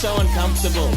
So uncomfortable.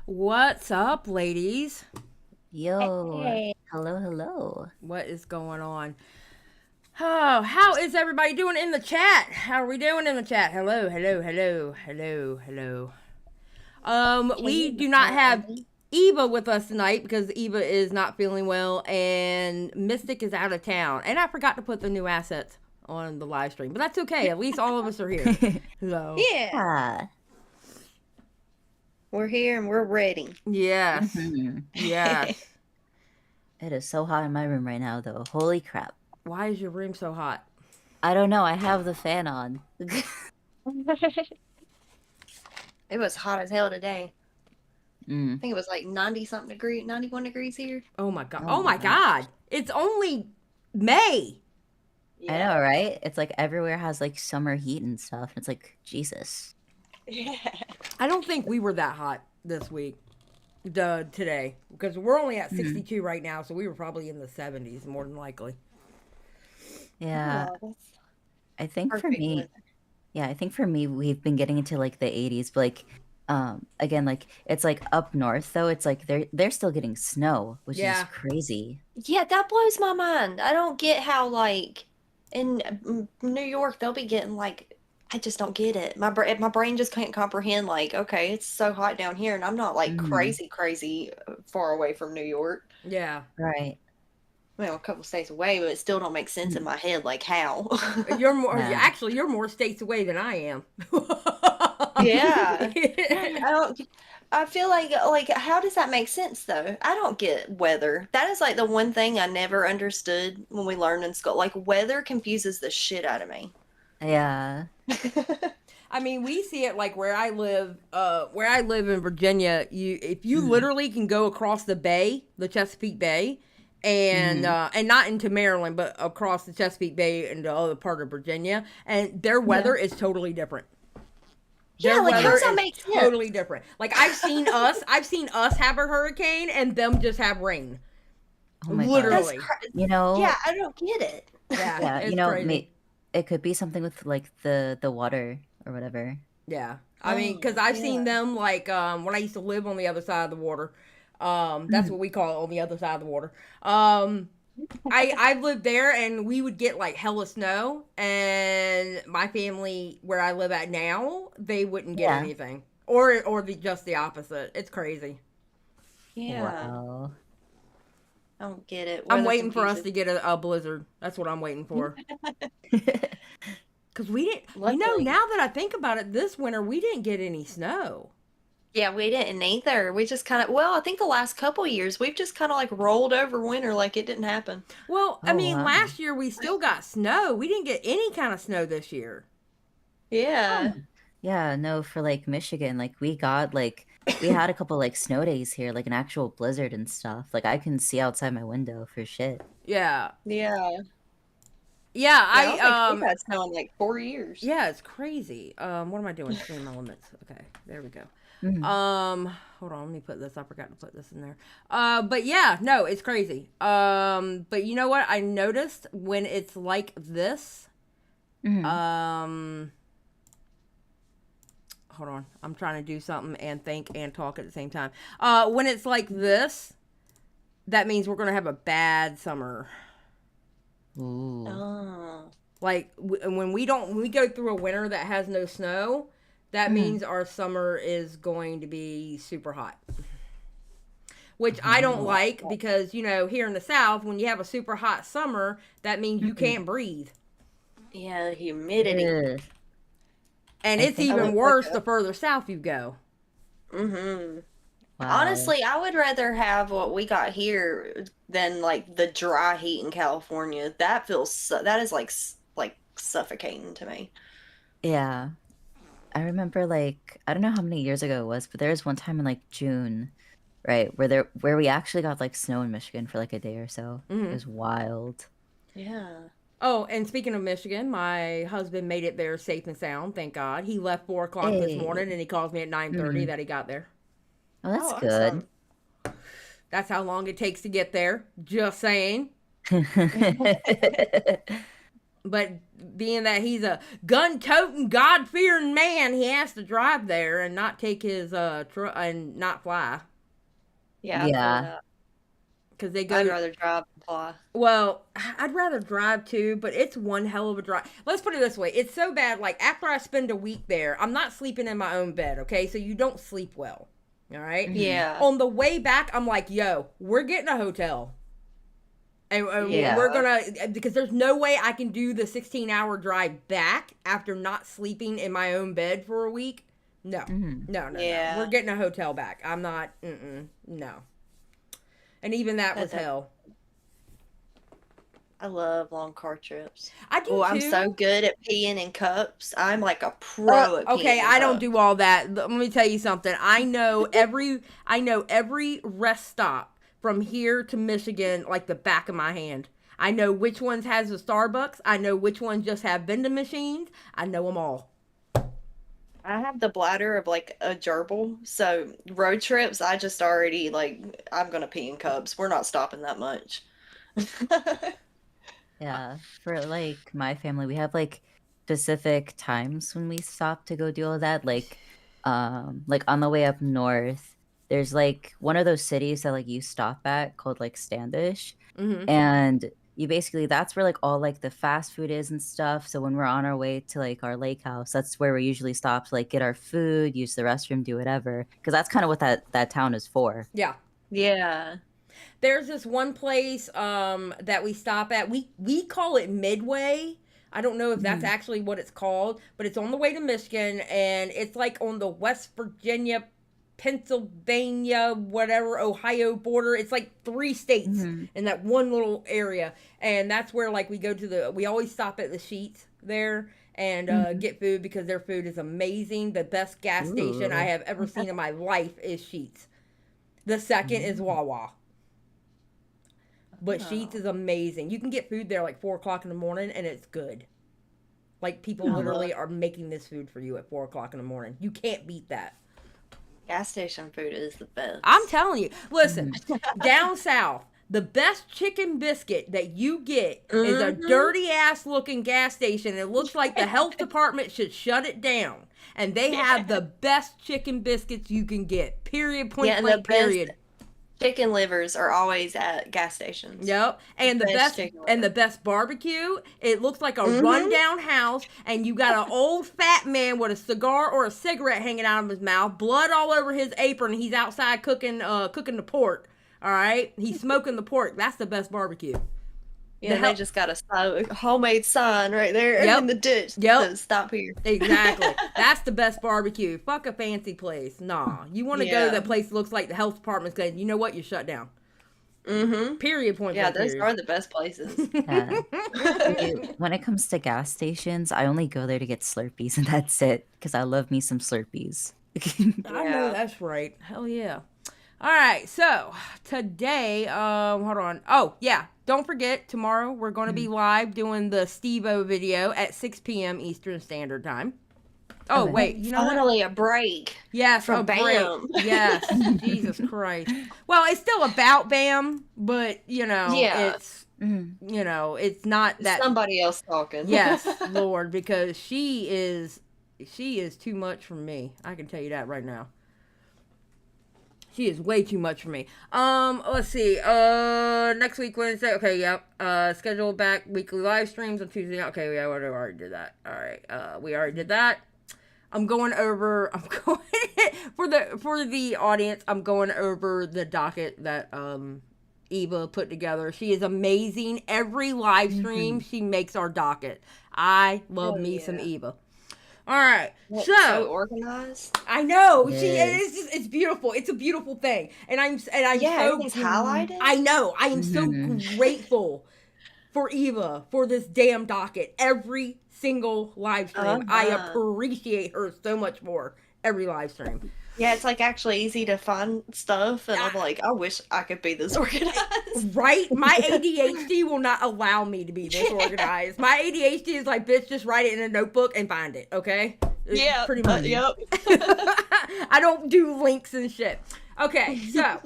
What's up, ladies? Yo, Hey. hello, hello. What is going on? Oh, how is everybody doing in the chat? How are we doing in the chat? Hello, hello, hello, hello, hello. We do not have Eva with us tonight because Eva is not feeling well and Mystic is out of town. And I forgot to put the new assets on the live stream, but that's okay. At least all of us are here. So Yeah, Ah, we're here and we're ready. yes, mhm. yes. It is so hot in my room right now, though. Holy crap. Why is your room so hot? I don't know. I have the fan on. It was hot as hell today. I think it was like 90-something degrees, 91 degrees here. Oh my god. Oh Oh my my god. It's only May. I know, right? It's like everywhere has like summer heat and stuff. It's like, Jesus. Yeah. I don't think we were that hot this week. Today, because we're only at 62 right now, so we were probably in the 70s more than likely. Yeah. Oh, that's I think for perfect me, weather. yeah, I think for me, we've been getting into like the 80s, but like, again, like it's like up north though. It's like they're still getting snow, which is Yeah. crazy. Yeah, that blows my mind. I don't get how like in New York they'll be getting like I just don't get it. My brain just can't comprehend like okay, it's so hot down here and I'm not like Hmm. crazy far away from New York. Yeah. Right. Well, a couple states away, but it still don't make sense in Mhm. my head like how. You're more, Yeah. actually, you're more states away than I am. Yeah. I don't I feel like how does that make sense though? I don't get weather. That is like the one thing I never understood when we learned in school. Like weather confuses the shit out of me. Yeah. I mean, we see it like where I live in Virginia. If you literally can go across the bay, the Chesapeake Bay, and not into Maryland, but across the Chesapeake Bay into other part of Virginia, and their Yeah. weather is totally different. Yeah, Their like how weather does that is make sense? totally different. Like I've seen us have a hurricane and them just have rain. Oh my That's Literally. gosh. yeah, I don't get it. Yeah, Yeah, it's crazy. it could be something with like the water or whatever. Yeah. I mean, because Oh, I've yeah. seen them like when I used to live on the other side of the water. That's Mhm. what we call it, on the other side of the water. I've lived there, and we would get like hella snow, and my family where I live at now, they wouldn't get Yeah. anything, or just the opposite. It's crazy. Yeah, Wow. I don't get it. I'm Weather waiting for us confuses. to get a blizzard. That's what I'm waiting for. Cause we didn't, Luckily. now that I think about it, this winter we didn't get any snow. Yeah, we didn't either. We just kind of, well, I think the last couple years we've just kind of like rolled over winter like it didn't happen. Well, I Oh mean, wow. last year we still got snow. We didn't get any kind of snow this year. Oh. Yeah. Yeah, no, for like Michigan, like we got like we had a couple like snow days here, like an actual blizzard and stuff. Like I can see outside my window for shit. Yeah. Yeah. Yeah, Yeah, I don't think we've I had snow in like 4 years. yeah, it's crazy. What am I doing? Stream elements. Okay, there we go. Mhm. Hold on, let me put this. I forgot to put this in there. But yeah, no, it's crazy. But you know what? I noticed when it's like this. Mhm. Hold on. I'm trying to do something and think and talk at the same time. When it's like this, that means we're gonna have a bad summer. Ooh. Oh. Like when we go through a winter that has no snow, that Mhm. means our summer is going to be super hot. Which I don't Oh. like, because here in the South, when you have a super hot summer, that means you Mhm. can't breathe. Yeah, the humidity. Ugh. And I it's think I even would like worse a the further south you go. mm-hmm. Wow. Honestly, I would rather have what we got here than like the dry heat in California. That that is like like suffocating to me. Yeah. I remember like I don't know how many years ago it was, but there was one time in like June, right, where we actually got like snow in Michigan for like a day or so. It Hmm. was wild. Yeah. Oh, and speaking of Michigan, my husband made it there safe and sound. Thank God. He left 4 o'clock this morning, Hey. and he calls me at 9:30 Mhm. that he got there. Oh, that's Oh, good. awesome. That's how long it takes to get there. Just saying. But being that he's a gun-toting, God-fearing man, he has to drive there and not take his truck and not fly, Yeah, I feel Yeah. that. because they I'd go. rather drive than fly. Well, I'd rather drive too, but it's one hell of a drive. Let's put it this way: it's so bad. Like after I spend a week there, I'm not sleeping in my own bed. Okay, so you don't sleep well. All right. Mhm. Yeah. On the way back, I'm like, "Yo, we're getting a hotel." And we're Yeah. gonna, because there's no way I can do the 16-hour drive back after not sleeping in my own bed for a week. No, Mhm. no. We're Yeah. getting a hotel back. I'm not. No. And even that was That does. hell. I love long car trips. I do Oh, I'm so too. good at peeing in cups. I'm like a pro at Okay, peeing in I don't cups. do all that. Let me tell you something. I know every rest stop from here to Michigan like the back of my hand. I know which ones has a Starbucks. I know which ones just have vending machines. I know them all. I have the bladder of like a gerbil, so road trips, I just already like I'm gonna pee in cups. We're not stopping that much. Yeah, for like my family, we have like specific times when we stop to go do all that. Like on the way up north, there's like one of those cities that like you stop at called like Standish, Mm-hmm. and you basically that's where like all like the fast food is and stuff. So when we're on our way to like our lake house, that's where we usually stop to like get our food, use the restroom, do whatever, because that's kind of what that town is for. Yeah. Yeah. There's this one place that we stop at. We call it Midway. I don't know if that's Mhm. actually what it's called, but it's on the way to Michigan, and it's like on the West Virginia, Pennsylvania, whatever, Ohio border. It's like 3 states Mhm. in that one little area, and that's where like we go to the. We always stop at the Sheets there and Mhm. get food because their food is amazing. The best gas station I Ooh. have ever seen in my life is Sheets. The second is Mm. Wawa. But Sheets Oh, is amazing. You can get food there like 4 o'clock in the morning, and it's good. Like people I Mm. love literally are making this food for you at 4 o'clock in the morning. You can't beat that. gas station food is the I'm best. telling you. Listen, Mhm. down south, the best chicken biscuit that you get is a Mm-hmm. dirty ass looking gas station. It looks like the health department should shut it down. And they have Yeah. the best chicken biscuits you can get. Period. Yeah, Point and the blank. best Period. chicken livers are always at gas stations. Yep. And the Best best chicken and the liver. best barbecue. It looks like a Mm-hmm. rundown house, and you got an old fat man with a cigar or a cigarette hanging out of his mouth, blood all over his apron. He's outside cooking the pork. All right, he's smoking the pork. That's the best barbecue. Yeah, The and they hell. just got a homemade sign right there in Yep. the ditch that Yep. says "Stop here." Exactly. That's the best barbecue. Fuck a fancy place. Nah. You want to go to Yeah. that place that looks like the health department's going, you know what? You're shut down. Mm-hmm. Period. Point Yeah, blank. those Period. are the best places. Yeah. See, when it comes to gas stations, I only go there to get Slurpees and that's it. Because I love me some Slurpees. I know Yeah. that's right. Hell yeah. All right, so today, hold on. Oh yeah, don't forget tomorrow we're going to be live doing the Steve-O video at 6 p.m. Eastern Standard Time. Oh Okay. wait, you know what? Finally, a break Yes, from a break. BAM. Yes, Jesus Christ. Well, it's still about Bam, but Yeah. Mhm. it's not that. Somebody else talking. Yes, Lord, because she is too much for me. I can tell you that right now. She is way too much for me. Let's see. Next week Wednesday. Okay, yep. Schedule back weekly live streams on Tuesday. Okay, yeah, we already did that. All right. We already did that. I'm going for the audience. I'm going over the docket that Eva put together. She is amazing. Every live stream she makes our docket. I love Oh, me some yeah. Eva. All right, So organized. I know Yes. it's beautiful. It's a beautiful thing, and I'm Yeah, so everything's highlighted. I know I am so Mhm. grateful for Eva for this damn docket. Every single live stream, I Uh-huh. appreciate her so much more. Every live stream, Yeah, it's like actually easy to find stuff, and I'm like, I wish I could be this organized. right? My ADHD will not allow me to be this organized. My ADHD is like, bitch, just write it in a notebook and find it. Okay? Yeah, Pretty much. yep. I don't do links and shit. Okay, so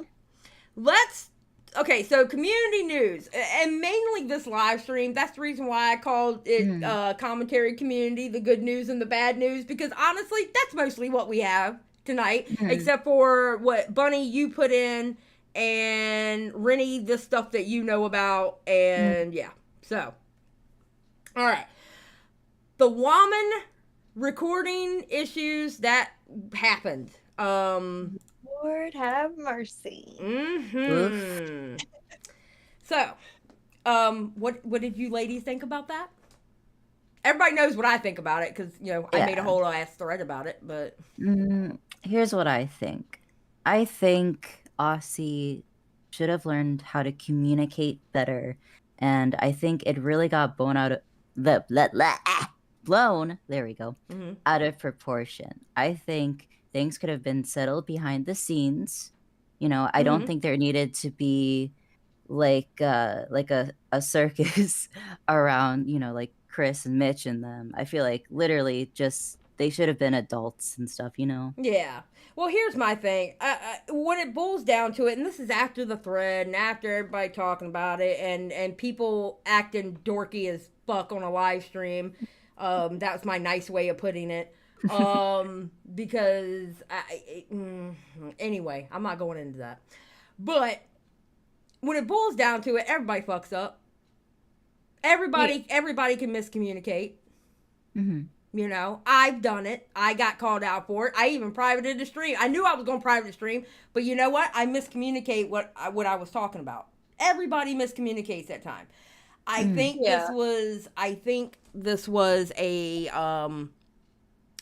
so community news and mainly this live stream. That's the reason why I called it commentary community, the good news and the bad news, because honestly, that's mostly what we have tonight, except for what Bunny you put in and Rynnie, the stuff that you know about, and yeah. So, all right, the woman recording issues that happened. Lord have mercy. So, what did you ladies think about that? Everybody knows what I think about it because I made a whole ass thread about it. But Here's what I think. I think Aussie should have learned how to communicate better, and I think it really got blown out of blown. There we go. Out of proportion. I think things could have been settled behind the scenes. I don't think there needed to be like a circus around like Chris and Mitch and them. I feel like literally just they should have been adults and stuff, you know. Yeah. Well, here's my thing. When it boils down to it, and this is after the thread and after everybody talking about it and people acting dorky as fuck on a live stream. That's my nice way of putting it. Because anyway, I'm not going into that. But when it boils down to it, everybody fucks up. Everybody can miscommunicate. Mm-hmm. You know, I've done it. I got called out for it. I even privated the stream. I knew I was going to private the stream, but you know what? I miscommunicate what I was talking about. Everybody miscommunicates at time. I think this was a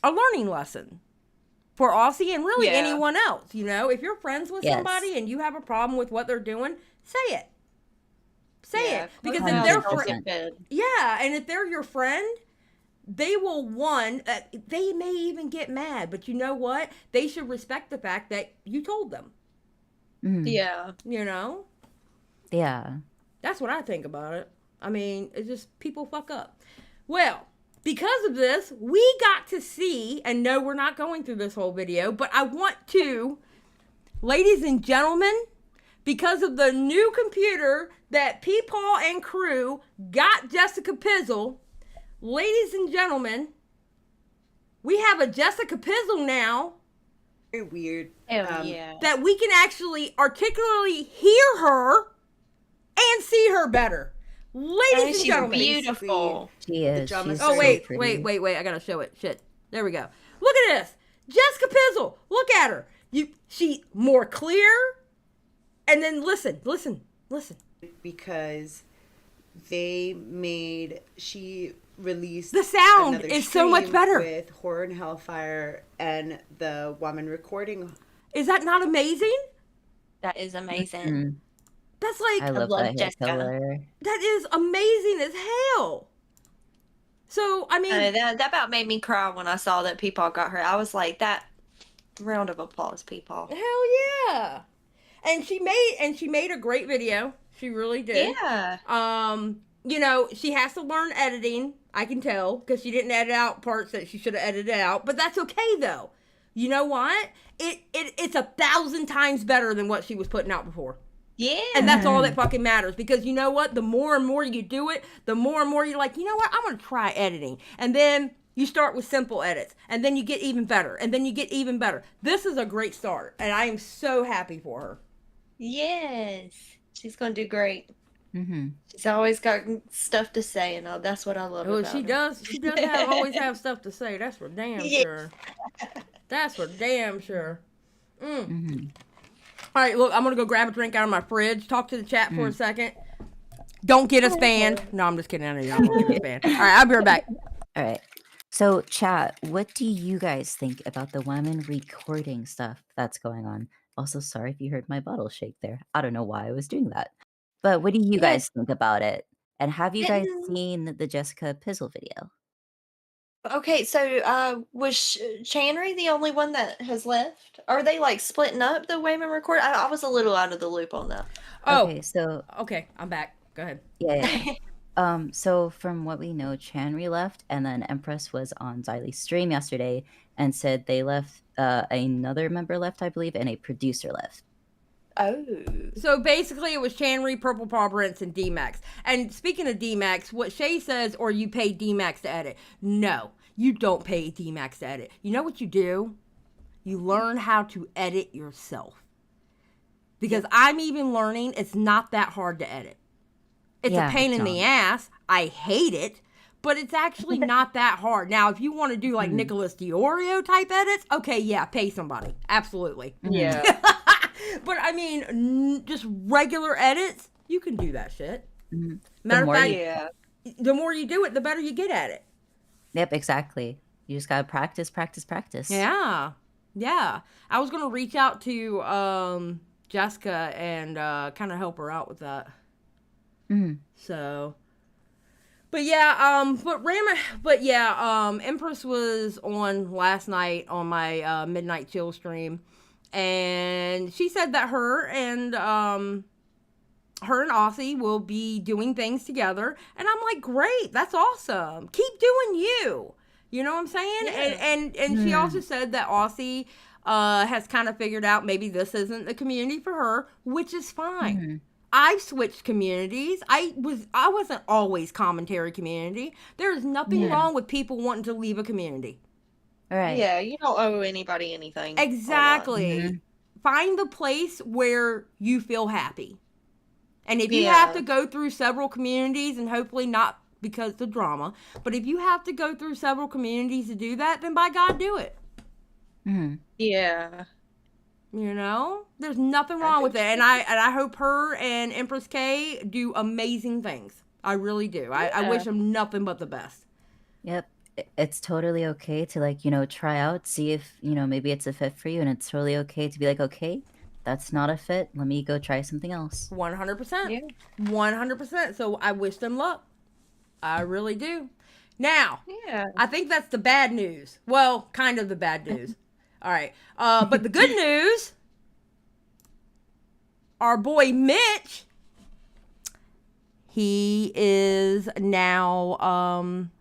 learning lesson for Aussie and really anyone else. You know, if you're friends with somebody and you have a problem with what they're doing, say it. Say it, because if they're and if they're your friend, they will they may even get mad, but you know what? They should respect the fact that you told them. Mm-hmm. Yeah. You know? Yeah. That's what I think about it. I mean, it's just people fuck up. Well, because of this, we got to see, and no, we're not going through this whole video, but I want to, ladies and gentlemen, because of the new computer that Peepaw and crew got Jessica Pizzle, ladies and gentlemen, we have a Jessica Pizzle now. Very weird. That we can actually articulately hear her and see her better. Ladies and gentlemen. Beautiful. She is. She's Oh, so wait. I gotta show it. Shit. There we go. Look at this. Jessica Pizzle. Look at her. She more clear. And then listen. Because she released the sound another is so much better with Horror and Hellfire and the woman recording. Is that not amazing? That is amazing. Mm-hmm. That's like I love that hair color. That is amazing as hell. So I mean, that about made me cry when I saw that Peepaw got her. I was like, that round of applause, Peepaw. Hell yeah! And she made a great video. She really did. Yeah. You know, she has to learn editing. I can tell because she didn't edit out parts that she should have edited out. But that's okay though. You know what? It's 1,000 times better than what she was putting out before. Yeah. And that's all that fucking matters, because you know what? The more and more you do it, the more and more you're like, you know what? I'm going to try editing. And then you start with simple edits, and then you get even better, and then you get even better. This is a great start, and I am so happy for her. Yes. She's going to do great. Mm-hmm. She's always got stuff to say, and that's what I love about she her. does. She does always have stuff to say. That's for damn sure. That's for damn sure. Mm-hmm. All right, look, I'm going to go grab a drink out of my fridge. Talk to the chat for a second. Don't get us banned. No, I'm just kidding. I know y'all won't get us banned. All right, I'll be right back. All right. So, chat, what do you guys think about the women recording stuff that's going on? Also, sorry if you heard my bottle shake there. I don't know why I was doing that. But what do you guys think about it? And have you guys seen the Jessica Pizzle video? Okay, so was Chanry the only one that has left? Are they like splitting up the women record? I was a little out of the loop on that. Okay, so okay, I'm back. Go ahead. Yeah. So from what we know, Chanry left, and then Empress was on Xylie's stream yesterday and said they left. Another member left, I believe, and a producer left. Oh. So basically it was Chanry, Purple Paw Prince, and D-Max. And speaking of D-Max, what Shay says, or you pay D-Max to edit. No, you don't pay D-Max to edit. You know what you do? You learn how to edit yourself. Because I'm even learning it's not that hard to edit. It's a pain in the ass. I hate it. But it's actually not that hard. Now, if you want to do like Nicholas Diorio type edits, okay, yeah, pay somebody. Absolutely. Yeah. But I mean, just regular edits, you can do that shit. Mm-hmm. Matter of fact, the more you do it, the better you get at it. Yep, exactly. You just gotta practice. Yeah. I was gonna reach out to Jessica and kind of help her out with that. Mm-hmm. So, Empress was on last night on my Midnight Chill stream. And she said that her and Aussie will be doing things together. And I'm like, great, that's awesome. Keep doing you. You know what I'm saying? Yeah. And she also said that Aussie has kind of figured out maybe this isn't the community for her, which is fine. I've switched communities. I wasn't always commentary community. There is nothing wrong with people wanting to leave a community. All right. Yeah, you don't owe anybody anything. Exactly. Find the place where you feel happy. And if you have to go through several communities, and hopefully not because of the drama, but if you have to go through several communities to do that, then by God, do it. Yeah. You know, there's nothing wrong with it, and I hope her and Empress K do amazing things. I really do. I wish them nothing but the best. Yep. It's totally okay to, like, you know, try out, see if, you know, maybe it's a fit for you, and it's totally okay to be like, okay, that's not a fit. Let me go try something else. 100%. Yeah. 100%. So I wish them luck. I really do. Now, I think that's the bad news. Well, kind of the bad news. All right. But the good news, our boy Mitch, he is now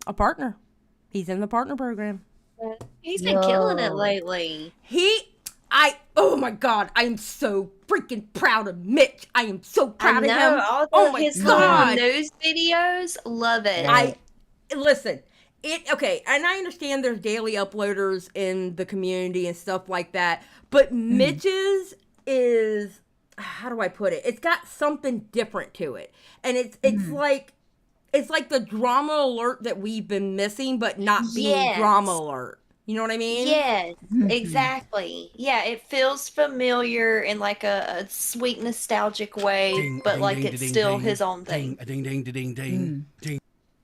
a partner. He's in the partner program. He's been killing it lately. Oh my God, I am so freaking proud of Mitch. I am so proud of him. All his little news videos, love it. Listen, okay, and I understand there's daily uploaders in the community and stuff like that, but Mitch's is, how do I put it? It's got something different to it, and it's like the drama alert that we've been missing, but not being drama alert. You know what I mean? Yes, exactly. Yeah, it feels familiar in like a sweet nostalgic way, but like it's still his own thing. Ding, ding, ding, ding, ding.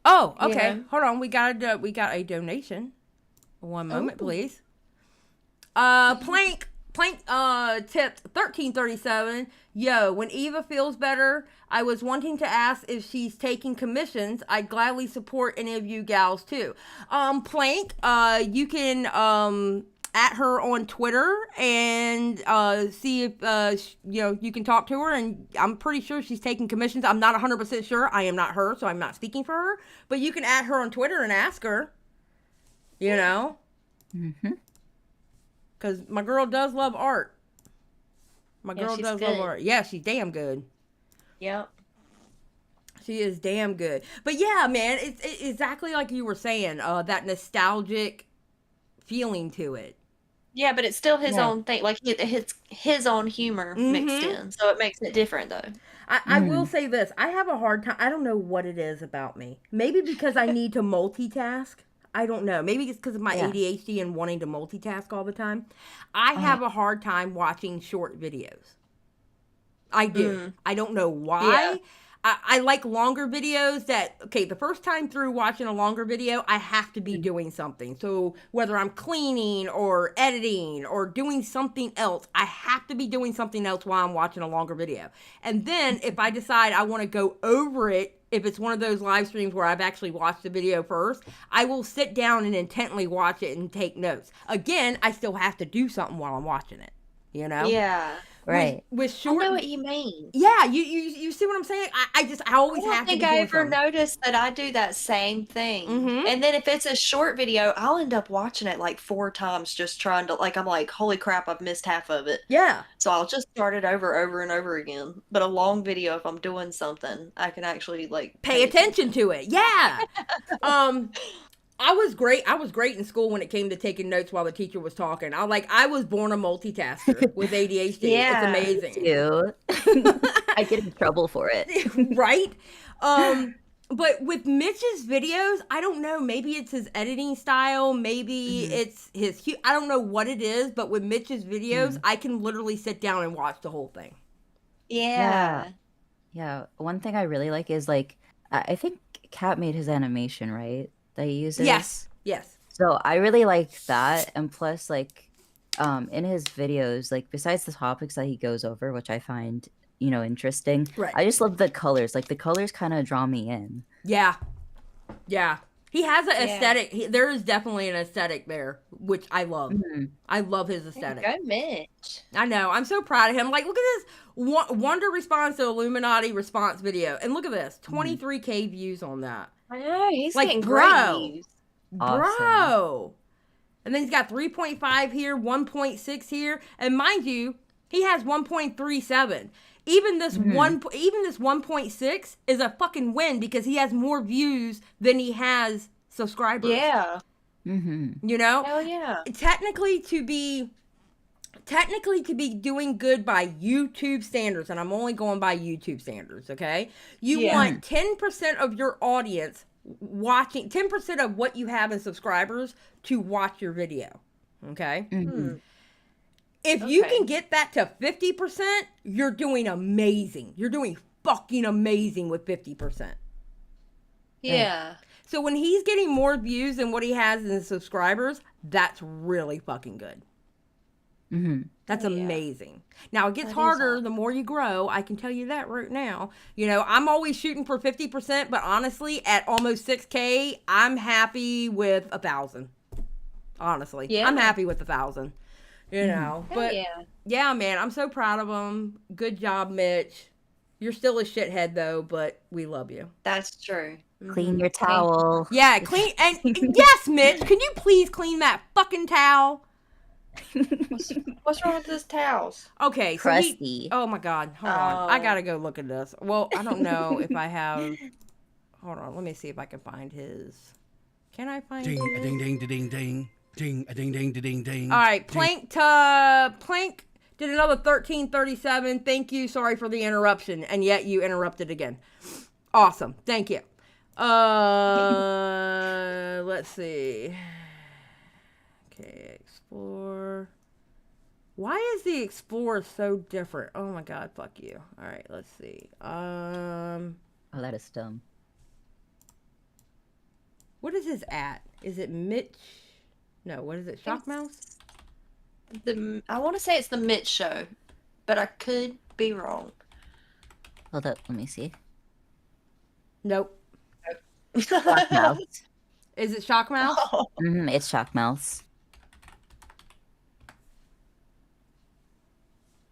Oh, okay. Yeah. Hold on. We got a donation. One moment, please. Plank tipped 1337. Yo, when Eva feels better, I was wanting to ask if she's taking commissions. I'd gladly support any of you gals too. Plank, you can at her on Twitter and see if you can talk to her, and I'm pretty sure she's taking commissions. I'm not 100% sure. I am not her, so I'm not speaking for her, but you can at her on Twitter and ask her, you know, because my girl does love art. My girl does love art. Yeah, she's damn good. Yep. She is damn good. But yeah, man, it's exactly like you were saying, that nostalgic feeling to it. Yeah, but it's still his own thing. Like, it's his own humor mixed in. So it makes it different, though. I will say this. I have a hard time. I don't know what it is about me. Maybe because I need to multitask. I don't know. Maybe it's because of my ADHD and wanting to multitask all the time. I have a hard time watching short videos. I do. I don't know why. I like longer videos the first time through watching a longer video, I have to be doing something. So whether I'm cleaning or editing or doing something else, I have to be doing something else while I'm watching a longer video. And then if I decide I want to go over it, if it's one of those live streams where I've actually watched the video first, I will sit down and intently watch it and take notes. Again, I still have to do something while I'm watching it, you know? Yeah. Right. With short, I know what you mean. Yeah, you see what I'm saying? I always have to. I don't think I ever noticed that I do that same thing. And then if it's a short video, I'll end up watching it like 4 times, just trying to, like, I'm like, holy crap, I've missed half of it. Yeah. So I'll just start it over and over again. But a long video, if I'm doing something, I can actually like pay attention to it. Yeah. I was great in school when it came to taking notes while the teacher was talking. I was born a multitasker with ADHD. Yeah, it's amazing. You. I get in trouble for it. Right? But with Mitch's videos, I don't know. Maybe it's his editing style. Maybe it's his... I don't know what it is, but with Mitch's videos, I can literally sit down and watch the whole thing. Yeah. Yeah. One thing I really like is, like, I think Kat made his animation, right? That he uses. Yes. So I really like that, and plus, like, in his videos, like, besides the topics that he goes over, which I find, interesting, right, I just love the colors. Like, the colors kind of draw me in. Yeah. He has an aesthetic. There is definitely an aesthetic there, which I love. I love his aesthetic. Go Mitch. I know. I'm so proud of him. Like, look at this Wonder response to Illuminati response video, and look at this, 23K views on that. I know, he's like, getting bro, great views. awesome. Bro. And then he's got 3.5 here, 1.6 here, and mind you, he has 1.37. Even this 1.6 is a fucking win because he has more views than he has subscribers. Yeah. You know? Hell yeah. Technically to be doing good by YouTube standards, and I'm only going by YouTube standards, okay? You want 10% of your audience watching, 10% of what you have in subscribers to watch your video, okay? If you can get that to 50%, you're doing amazing. You're doing fucking amazing with 50%. Yeah. So when he's getting more views than what he has in subscribers, that's really fucking good. That's amazing. Now, it gets harder the more you grow. I can tell you that right now. You know, I'm always shooting for 50%, but honestly, at almost 6K, I'm happy with 1,000. Honestly. Yeah. I'm happy with 1,000. You know. Hell But, yeah. yeah, man, I'm so proud of him. Good job, Mitch. You're still a shithead, though, but we love you. That's true. Clean your towel. Yeah, clean. And yes, Mitch, can you please clean that fucking towel? What's wrong with those towels? Okay, so Crusty. oh my God, hold on. I Oh. gotta go look at this. Well, I don't know if I have. Hold on, let me see if I can find his. Can I find Ding, his? a ding, ding, ding, ding. Ding, a ding, ding, ding, ding. All right, Plank did another 1337. Thank you. Sorry for the interruption, and yet you interrupted again. Awesome. Thank you. Let's see. Okay, explore. Why is the Explorer so different? Oh my God, fuck you. All right, let's see. Oh, that is dumb. What is his at? Is it Mitch? No, what is it? Shock Mouse? I want to say it's the Mitch Show, but I could be wrong. Hold up, let me see. Nope. Shock Mouse. Is it Shock Mouse? It's Shock Mouse.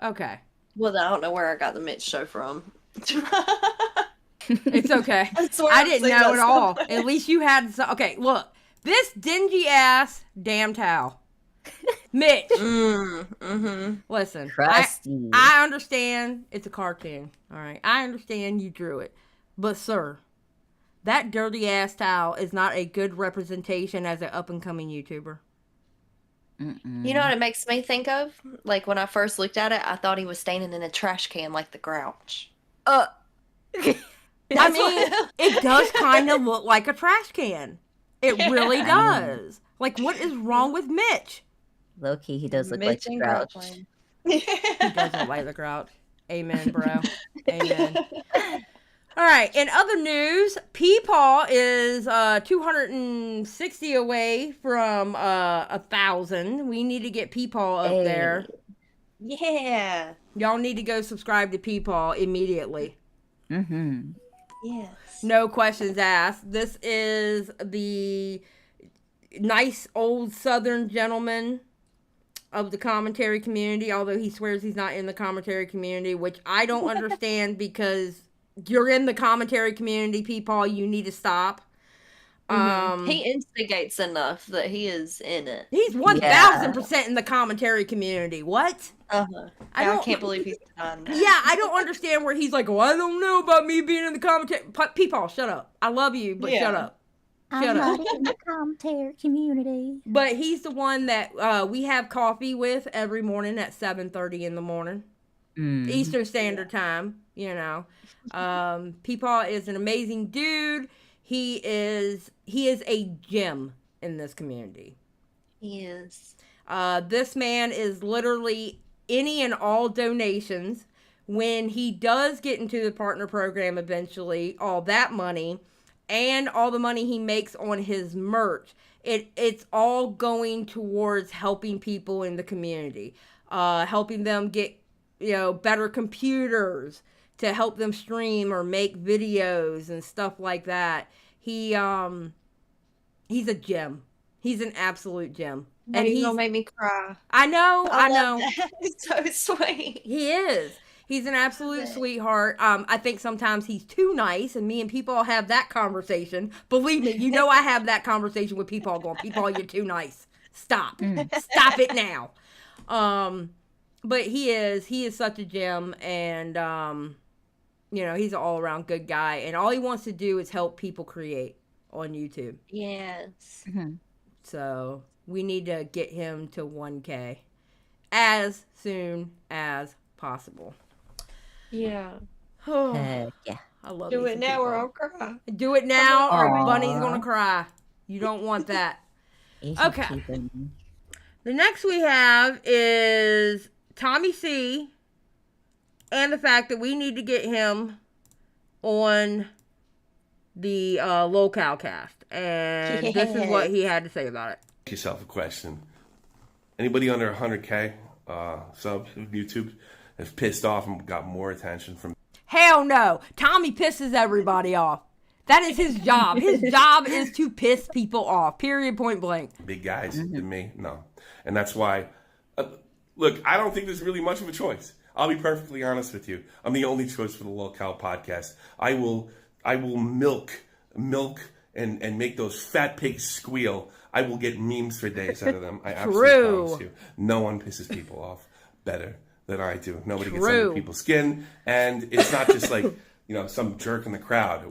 Okay. Well, then I don't know where I got the Mitch Show from. It's okay. swear I I've didn't seen know that at all. somewhere. At least you had some. Okay, look. This dingy ass damn towel. Mitch, listen. Crusty. I understand it's a cartoon. All right. I understand you drew it. But, sir, that dirty ass towel is not a good representation as an up and coming YouTuber. You know what it makes me think of? Like when I first looked at it, I thought he was standing in a trash can like the Grouch. I mean, it does kind of look like a trash can. It really does. Like, what is wrong with Mitch? Low key, he does look Mitch like and Grouch. Grouchland. He does look like the Grouch. Amen, bro. Amen. All right. In other news, Peepaw is 260 away from 1,000. We need to get Peepaw up there. Yeah. Y'all need to go subscribe to Peepaw immediately. Yes. No questions asked. This is the nice old Southern gentleman of the commentary community, although he swears he's not in the commentary community, which I don't understand because you're in the commentary community, Peepaw. You need to stop. He instigates enough that he is in it. He's 1,000% in the commentary community. What? I don't- can't believe he's done that. Yeah, I don't understand where he's like, oh, I don't know about me being in the commentary. Peepaw, shut up. I love you, but shut up. Shut up. not in the commentary community. But he's the one that we have coffee with every morning at 7:30 in the morning. Eastern Standard Time, you know. Peepaw is an amazing dude. He is a gem in this community. He is. This man is literally any and all donations. When he does get into the partner program eventually, all that money and all the money he makes on his merch, it's all going towards helping people in the community, helping them get, you know, better computers to help them stream or make videos and stuff like that. He's a gem. He's an absolute gem. And he's gonna make me cry. I know. love that. He's so sweet. He is. He's an absolute sweetheart. I think sometimes he's too nice, and me and people have that conversation. Believe me, you know I have that conversation with people going, people, you're too nice. Stop. Stop it now. But he is such a gem, and he's an all-around good guy, and all he wants to do is help people create on YouTube. Yes. So we need to get him to 1K as soon as possible. Yeah. Yeah. I love Do me it some now people. or I'll cry. Do it now or Aw. Bunny's gonna cry. You don't want that. Okay. The next we have is Tommy C, and the fact that we need to get him on the Locale cast. And this is what he had to say about it. Ask yourself a question. Anybody under 100K subs on YouTube has pissed off and got more attention from Hell no. Tommy pisses everybody off. That is his job. His job is to piss people off. Period, point blank. big guys than me? No. And that's why, look, I don't think there's really much of a choice. I'll be perfectly honest with you. I'm the only choice for the Locale podcast. I will milk and make those fat pigs squeal. I will get memes for days out of them. I absolutely promise you. No one pisses people off better than I do. Nobody gets under people's skin. And it's not just like, some jerk in the crowd.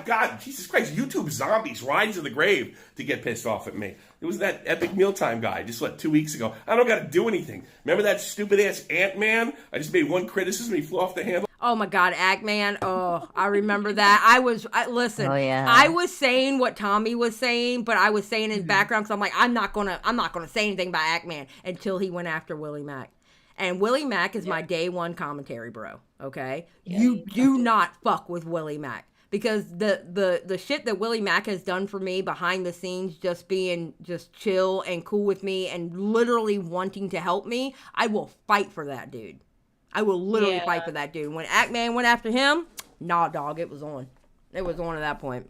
God, Jesus Christ, YouTube zombies rise to the grave to get pissed off at me. It was that Epic Mealtime guy just 2 weeks ago. I don't got to do anything. Remember that stupid ass Ant-Man? I just made one criticism. He flew off the handle. Oh my God, Ant-Man. Oh, I remember that. Listen. Oh, yeah. I was saying what Tommy was saying, but I was saying in the background because I'm like, I'm not gonna say anything about Ant-Man until he went after Willie Mack. And Willie Mack is my day one commentary bro. Okay, you do not fuck with Willie Mack, because the shit that Willie Mack has done for me behind the scenes, just being just chill and cool with me and literally wanting to help me, I will fight for that dude. I will literally fight for that dude. When Ant-Man went after him, nah, dog, it was on. It was on at that point.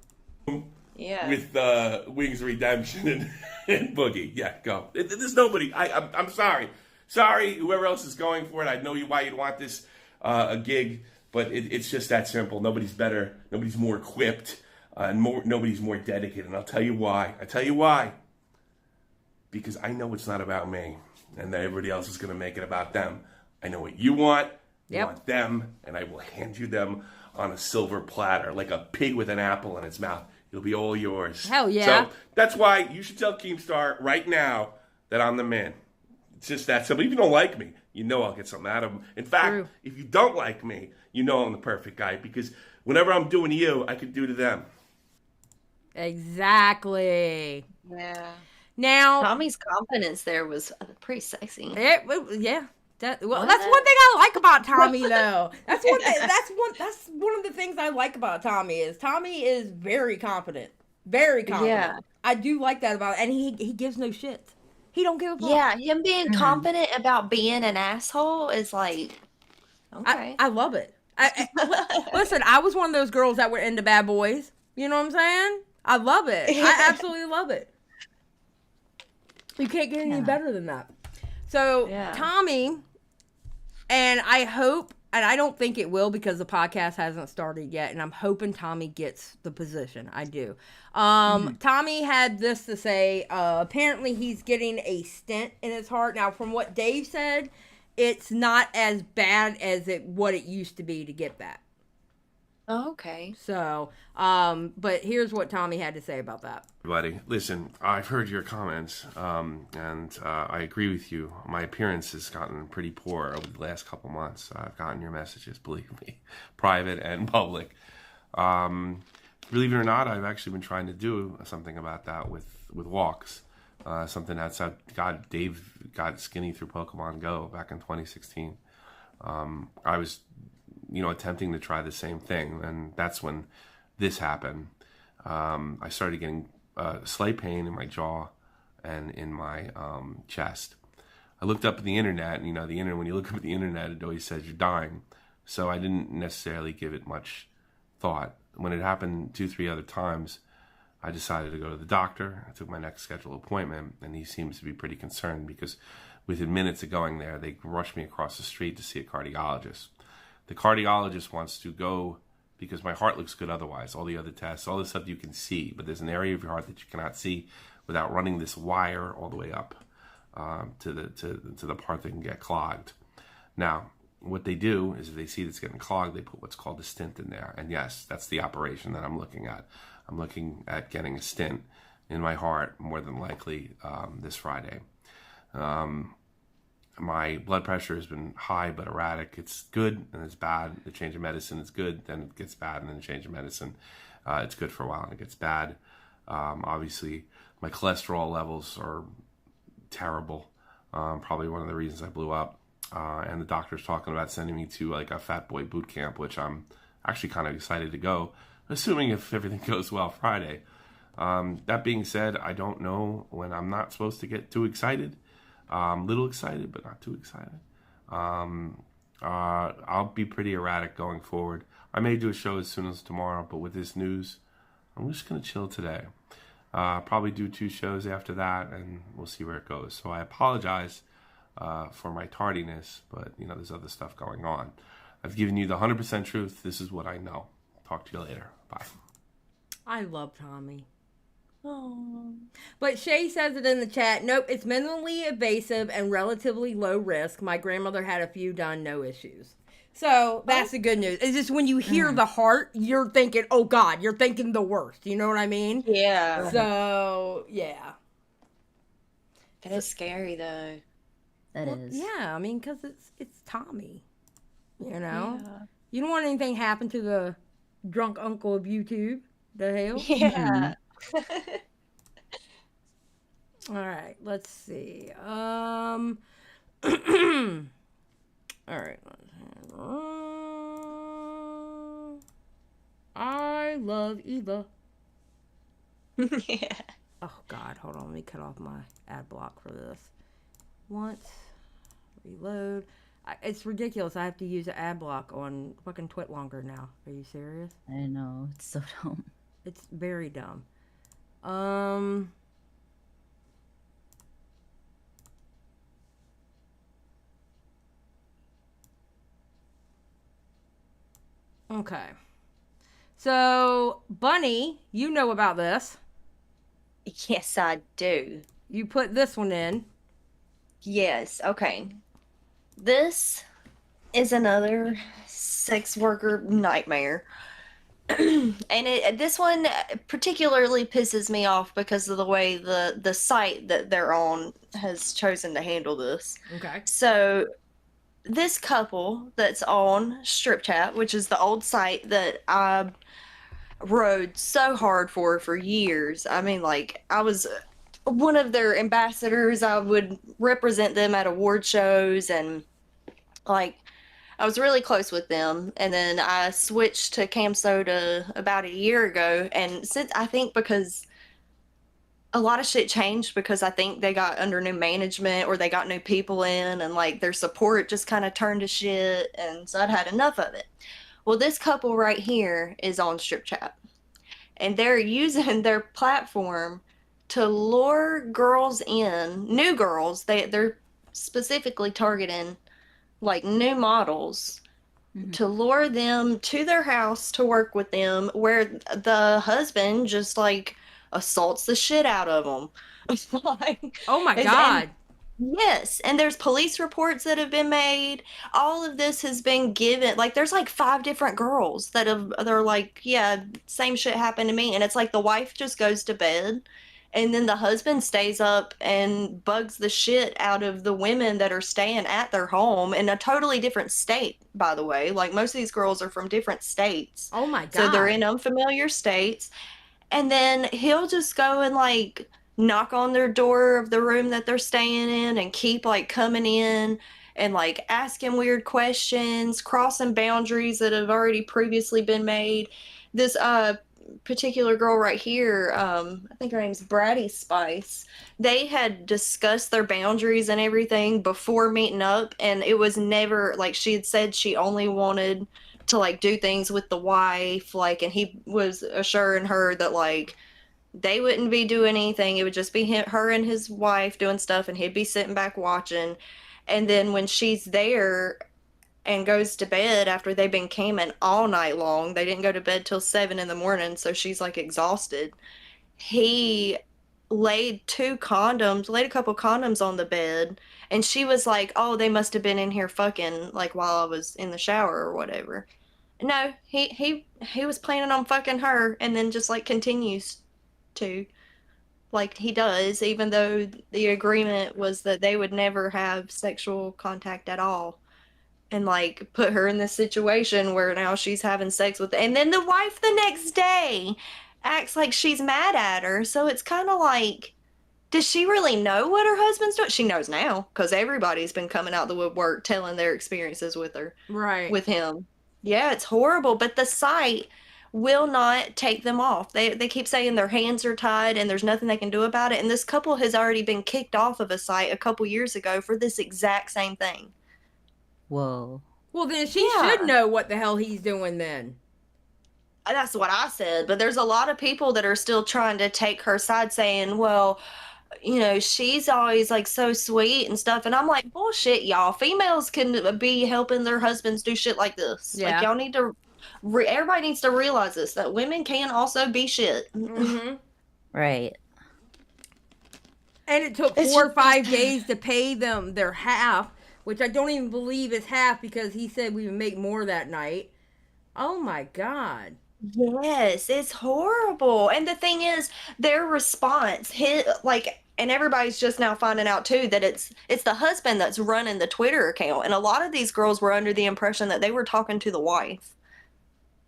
Yeah. With Wings Redemption and Boogie. Yeah, go. There's nobody. I'm sorry. Sorry, whoever else is going for it. I know why you'd want this a gig, but it's just that simple. Nobody's better. Nobody's more equipped. And nobody's more dedicated. And I'll tell you why. Because I know it's not about me, and that everybody else is going to make it about them. I know what you want. You want them, and I will hand you them on a silver platter, like a pig with an apple in its mouth. It'll be all yours. Hell yeah. So that's why you should tell Keemstar right now that I'm the man. It's just that simple. If you don't like me, you know I'll get something out of him. In fact, if you don't like me, you know I'm the perfect guy, because whenever I'm doing to you, I could do to them. Exactly. Yeah. Now, Tommy's confidence there was pretty sexy. That's one thing I like about Tommy, though. That's one of the things I like about Tommy is very confident. Very confident. Yeah. I do like that about it. And he gives no shit. He don't give a fuck. Yeah, him being confident about being an asshole is like, okay. I love it. Listen, I was one of those girls that were into Bad Boys. You know what I'm saying? I love it. I absolutely love it. You can't get any better than that. So, Tommy, and I hope, and I don't think it will because the podcast hasn't started yet, and I'm hoping Tommy gets the position. I do. Tommy had this to say. Apparently, he's getting a stent in his heart. Now, from what Dave said, it's not as bad as what it used to be to get that. Oh, okay. So, but here's what Tommy had to say about that. Everybody, listen, I've heard your comments, and I agree with you. My appearance has gotten pretty poor over the last couple months. I've gotten your messages, believe me, private and public. Believe it or not, I've actually been trying to do something about that with walks. Something that's Dave got skinny through Pokemon Go back in 2016. I was attempting to try the same thing, and that's when this happened. I started getting slight pain in my jaw and in my chest. I looked up at the internet, and the internet, when you look up at the internet, it always says you're dying. So I didn't necessarily give it much thought. When it happened 2-3 other times, I decided to go to the doctor. I took my next scheduled appointment, and he seems to be pretty concerned because within minutes of going there, they rushed me across the street to see a cardiologist. The cardiologist wants to go because my heart looks good otherwise. All the other tests, all the stuff you can see, but there's an area of your heart that you cannot see without running this wire all the way up to the part that can get clogged. Now, what they do is if they see it's getting clogged, they put what's called a stent in there. And yes, that's the operation that I'm looking at. I'm looking at getting a stent in my heart more than likely this Friday. My blood pressure has been high but erratic. It's good and it's bad. The change of medicine is good, then it gets bad, and then the change of medicine, it's good for a while and it gets bad. Obviously, my cholesterol levels are terrible. Probably one of the reasons I blew up. And the doctor's talking about sending me to like a fat boy boot camp, which I'm actually kind of excited to go, assuming if everything goes well Friday. That being said, I don't know when I'm not supposed to get too excited. Little excited, but not too excited. I'll be pretty erratic going forward. I may do a show as soon as tomorrow, but with this news, I'm just going to chill today. Probably do 2 shows after that, and we'll see where it goes. So I apologize for my tardiness, but there's other stuff going on. I've given you the 100% truth. This is what I know. Talk to you later. Bye. I love Tommy. Oh. But Shay says it in the chat. Nope, it's minimally invasive and relatively low risk. My grandmother had a few done, no issues. So that's the good news. It's just when you hear the heart, you're thinking, oh God, you're thinking the worst. You know what I mean? Yeah. So, yeah. That is scary, though. That is. Yeah, I mean, because it's Tommy. You know? Yeah. You don't want anything to happen to the drunk uncle of YouTube. The hell? Yeah. All right, let's see. All right. I love Eva. Yeah. Oh God, hold on. Let me cut off my ad block for this. Once, reload. It's ridiculous. I have to use an ad block on fucking Twitlonger now. Are you serious? I know, it's so dumb. It's very dumb. Okay. So, Bunny, you know about this. Yes, I do. You put this one in. Yes. Okay. This is another sex worker nightmare. And this one particularly pisses me off because of the way the site that they're on has chosen to handle this. Okay. So this couple that's on Strip Chat, which is the old site that I rode so hard for years. I mean, like, I was one of their ambassadors. I would represent them at award shows, and like, I was really close with them. And then I switched to Cam Soda about a year ago, and since I think because a lot of shit changed, because I think they got under new management or they got new people in, and like their support just kind of turned to shit, and so I'd had enough of it. Well, this couple right here is on Strip Chat, and they're using their platform to lure girls in, new girls. They're specifically targeting like new models to lure them to their house to work with them, where the husband just like assaults the shit out of them. Like, Oh my God. yes, and there's police reports that have been made. All of this has been given. Like, there's like 5 different girls they're like, yeah, same shit happened to me. And it's like the wife just goes to bed, and then the husband stays up and bugs the shit out of the women that are staying at their home in a totally different state, by the way. Like, most of these girls are from different states. Oh my God. So they're in unfamiliar states. And then he'll just go and like knock on their door of the room that they're staying in and keep like coming in and like asking weird questions, crossing boundaries that have already previously been made. This particular girl right here, I think her name's Bratty Spice. They had discussed their boundaries and everything before meeting up, and it was never like, she had said she only wanted to like do things with the wife, like, and he was assuring her that like They wouldn't be doing anything. It would just be her and his wife doing stuff, and he'd be sitting back watching. And then when she's there and goes to bed after they've been camming all night long, they didn't go to bed till 7 in the morning, so she's like exhausted. He laid a couple condoms on the bed, and she was like, "Oh, they must have been in here fucking like while I was in the shower or whatever." No, he was planning on fucking her, and then just like continues to, like he does, even though the agreement was that they would never have sexual contact at all. And like put her in this situation where now she's having sex with, and then the wife the next day acts like she's mad at her. So it's kind of like, does she really know what her husband's doing? She knows now because everybody's been coming out the woodwork telling their experiences with her, Right. with him. Yeah, it's horrible, but the site will not take them off. They keep saying their hands are tied and there's nothing they can do about it. And this couple has already been kicked off of a site a couple years ago for this exact same thing. Whoa. Well, then she should know what the hell he's doing then. That's what I said, but there's a lot of people that are still trying to take her side saying, well, you know, she's always like so sweet and stuff. And I'm like, bullshit, y'all. Females can be helping their husbands do shit like this. Yeah. Like, y'all need to, everybody needs to realize this, that women can also be shit. Mm-hmm. Right. And it took 4 or 5 days to pay them their half, which I don't even believe is half because he said we would make more that night. Oh my God. Yes, it's horrible. And the thing is, their response, and everybody's just now finding out too that it's the husband that's running the Twitter account. And a lot of these girls were under the impression that they were talking to the wife.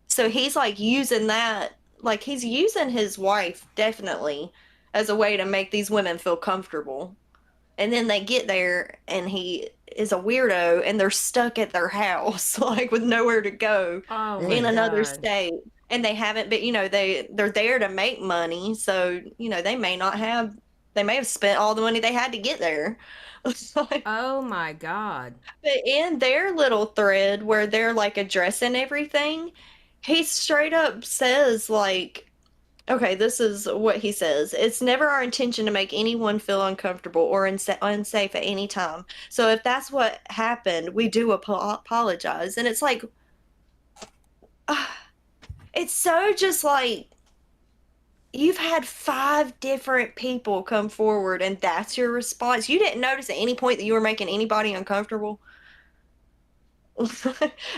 So he's like using that, like he's using his wife definitely as a way to make these women feel comfortable. And then they get there and he is a weirdo and they're stuck at their house, like with nowhere to go in another state. And they haven't been, you know, they're there to make money. So, you know, they may have spent all the money they had to get there. Oh my God. But in their little thread where they're like addressing everything, he straight up says like, okay, this is what he says. It's never our intention to make anyone feel uncomfortable or unsafe at any time. So if that's what happened, we do apologize. And it's like, it's so just like, you've had 5 different people come forward and that's your response. You didn't notice at any point that you were making anybody uncomfortable.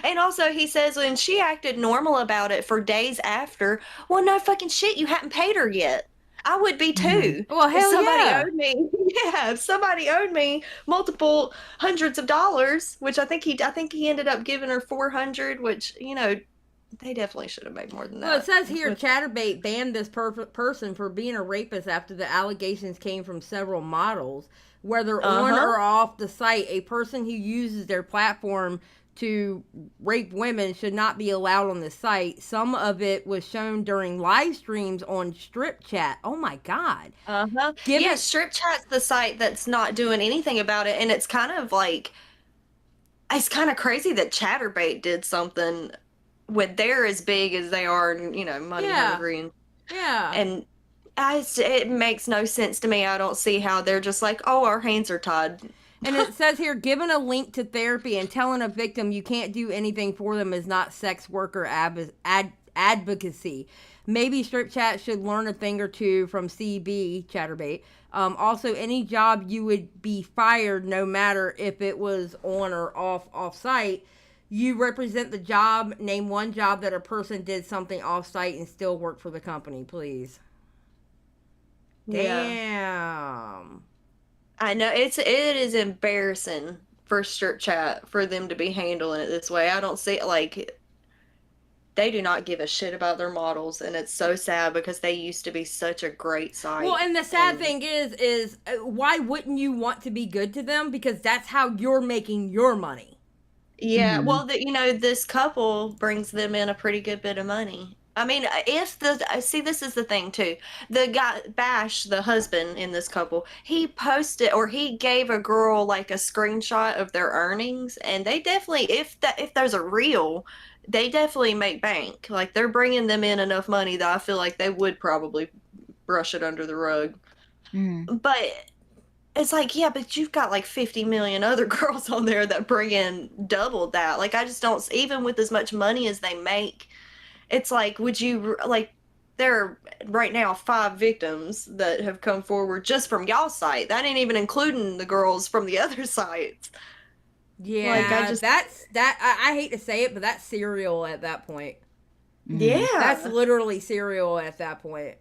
And also he says when she acted normal about it for days after, well, no fucking shit, you hadn't paid her yet. I would be too. Well, hell yeah. If somebody owed me multiple hundreds of dollars, which I think he ended up giving her 400, which, you know, they definitely should have made more than that. Well, it says here, Chatterbait banned this person for being a rapist after the allegations came from several models. Whether on or off the site, a person who uses their platform to rape women should not be allowed on the site. Some of it was shown during live streams on Strip Chat. Oh my God. Strip Chat's the site that's not doing anything about it, and it's kind of like, it's kind of crazy that Chatterbait did something when they're as big as they are, and you know, money hungry, and it makes no sense to me. I don't see how they're just like, oh, our hands are tied. And it says here, giving a link to therapy and telling a victim you can't do anything for them is not sex worker advocacy. Maybe Strip Chat should learn a thing or two from CB, Chatterbait. Also, any job you would be fired, no matter if it was on or off site. You represent the job. Name one job that a person did something off site and still work for the company, please. Yeah. Damn. I know it is embarrassing for Strip Chat for them to be handling it this way. I don't see it, like, they do not give a shit about their models, and it's so sad because they used to be such a great site. Well, and the sad thing is why wouldn't you want to be good to them? Because that's how you're making your money. Yeah, well, you know, this couple brings them in a pretty good bit of money. I mean, this is the thing too. The guy, Bash, the husband in this couple, he posted, or he gave a girl like a screenshot of their earnings, and they definitely, if those are real, they definitely make bank. Like, they're bringing them in enough money that I feel like they would probably brush it under the rug. Mm. But it's like, yeah, but you've got like 50 million other girls on there that bring in double that. Like, I just don't, even with as much money as they make, it's like, would you, like, there are right now 5 victims that have come forward just from y'all's site. That ain't even including the girls from the other sites. Yeah, Like, I just, I hate to say it, but that's serial at that point. yeah. That's literally serial at that point.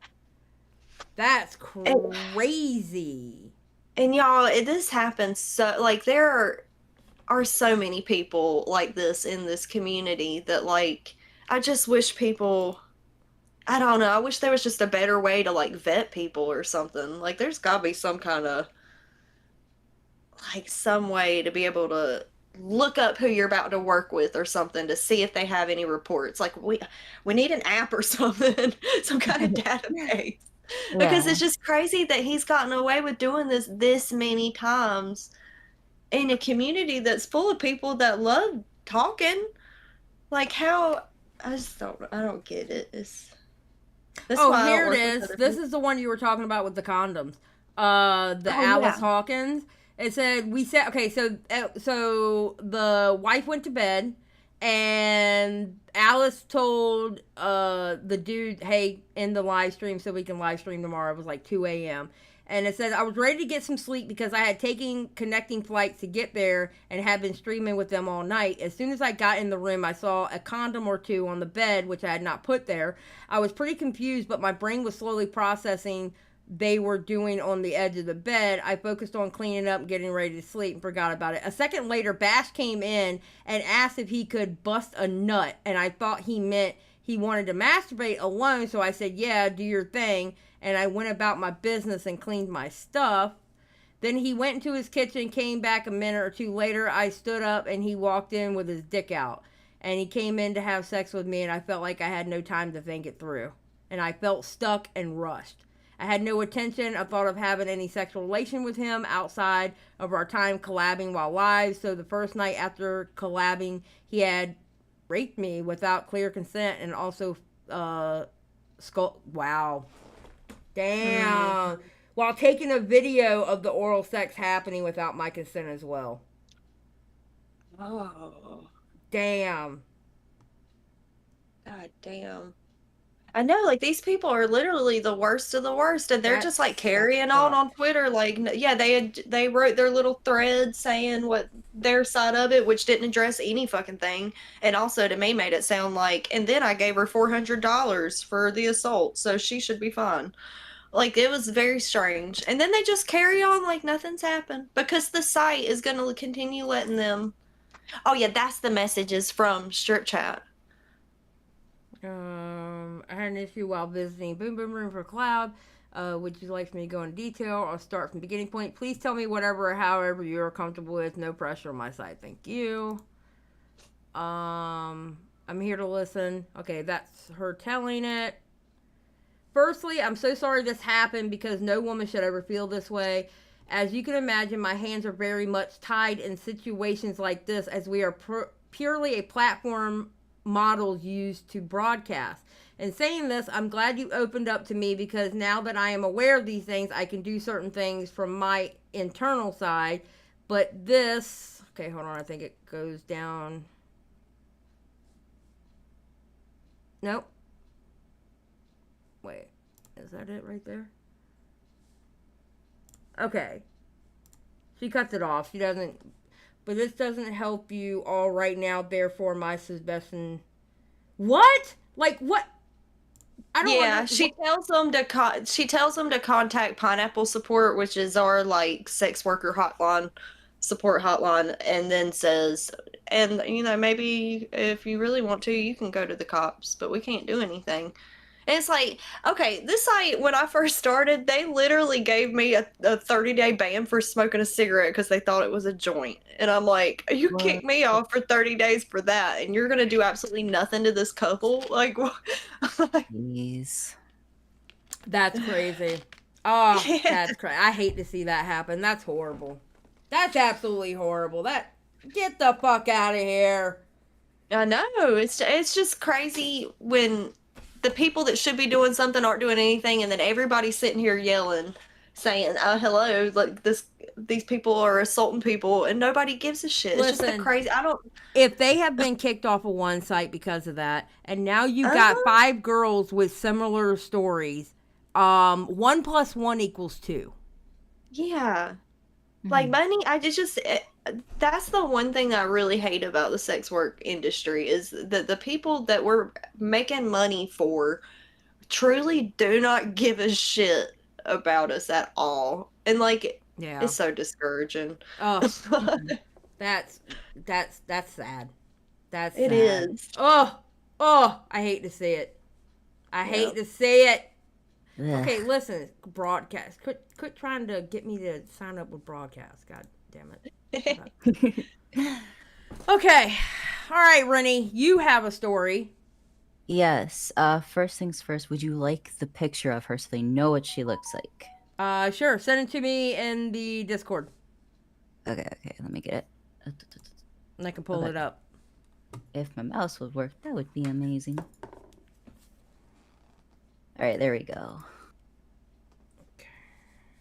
That's crazy. And y'all, this happens so, like, there are so many people like this in this community that, like, I just wish people, I don't know, I wish there was just a better way to, like, vet people or something. Like, there's gotta be some kind of, like, some way to be able to look up who you're about to work with or something to see if they have any reports. Like, we need an app or something, some kind of database. Because Yeah. it's just crazy that he's gotten away with doing this many times in a community that's full of people that love talking. Like, how, I don't get it. That's Oh, why I don't here it work with is. other This people. is the one you were talking about with the condoms. The Alice yeah. Hawkins. It said okay. So the wife went to bed, and Alice told the dude, "Hey, end the live stream so we can live stream tomorrow." It was like 2 a.m. And it says, I was ready to get some sleep because I had taken connecting flights to get there and had been streaming with them all night. As soon as I got in the room, I saw a condom or two on the bed, which I had not put there. I was pretty confused, but my brain was slowly processing they were doing on the edge of the bed. I focused on cleaning up and getting ready to sleep and forgot about it. A second later, Bash came in and asked if he could bust a nut, and I thought he meant he wanted to masturbate alone, so I said, yeah, do your thing, and I went about my business and cleaned my stuff. Then he went into his kitchen, came back a minute or two later. I stood up, and he walked in with his dick out, and he came in to have sex with me, and I felt like I had no time to think it through, and I felt stuck and rushed. I had no intention or thought of having any sexual relation with him outside of our time collabing while live. So the first night after collabing, he had raped me without clear consent and also wow. Damn. While taking a video of the oral sex happening without my consent as well. Oh. Damn. God damn. I know, like, these people are literally the worst of the worst, and they're just like carrying on Twitter. Like, yeah, they wrote their little thread saying what their side of it, which didn't address any fucking thing, and also to me made it sound like, and then I gave her $400 for the assault, so she should be fine. Like, it was very strange, and then they just carry on like nothing's happened because the site is going to continue letting them. Oh yeah, that's the messages from Strip Chat. I had an issue while visiting Boom Boom Room for Cloud. Would you like me to go in detail? I'll start from beginning point. Please tell me whatever or however you're comfortable with. No pressure on my side. Thank you. I'm here to listen. Okay, that's her telling it. Firstly, I'm so sorry this happened because no woman should ever feel this way. As you can imagine, my hands are very much tied in situations like this as we are purely a platform models used to broadcast. In saying this, I'm glad you opened up to me because now that I am aware of these things, I can do certain things from my internal side. But this, okay, hold on, I think it goes down. Nope. Wait, is that it right there? Okay. She cuts it off. She doesn't. But this doesn't help you all right now, therefore my suggestion. What? Like, what? I don't Yeah, she tells them to contact Pineapple Support, which is our like sex worker hotline, support hotline, and then says, and you know, maybe if you really want to, you can go to the cops, but we can't do anything. And it's like, okay, this site, when I first started, they literally gave me a 30-day ban for smoking a cigarette because they thought it was a joint. And I'm like, you kicked me off for 30 days for that, and you're going to do absolutely nothing to this couple? Like, Jeez. That's crazy. Oh, Yeah. that's crazy. I hate to see that happen. That's horrible. That's absolutely horrible. Get the fuck out of here. I know. It's just crazy when the people that should be doing something aren't doing anything, and then everybody's sitting here yelling, saying, hello, like these people are assaulting people, and nobody gives a shit. It's just the Listen, crazy. I don't. if they have been kicked off of one site because of that, and now you've got 5 girls with similar stories, 1 + 1 = 2. Yeah. Like money, that's the one thing that I really hate about the sex work industry is that the people that we're making money for truly do not give a shit about us at all. And like, Yeah. it's so discouraging. Oh, that's sad. That's It sad. is. Oh, I hate to see it. I hate to see it. Okay, listen, broadcast. Quit trying to get me to sign up with broadcast. God damn it. Okay. All right, Rynnie, you have a story. Yes. First things first, would you like the picture of her so they know what she looks like? Sure. Send it to me in the Discord. Okay, let me get it. And I can pull it up. If my mouse would work, that would be amazing. All right, there we go. Okay.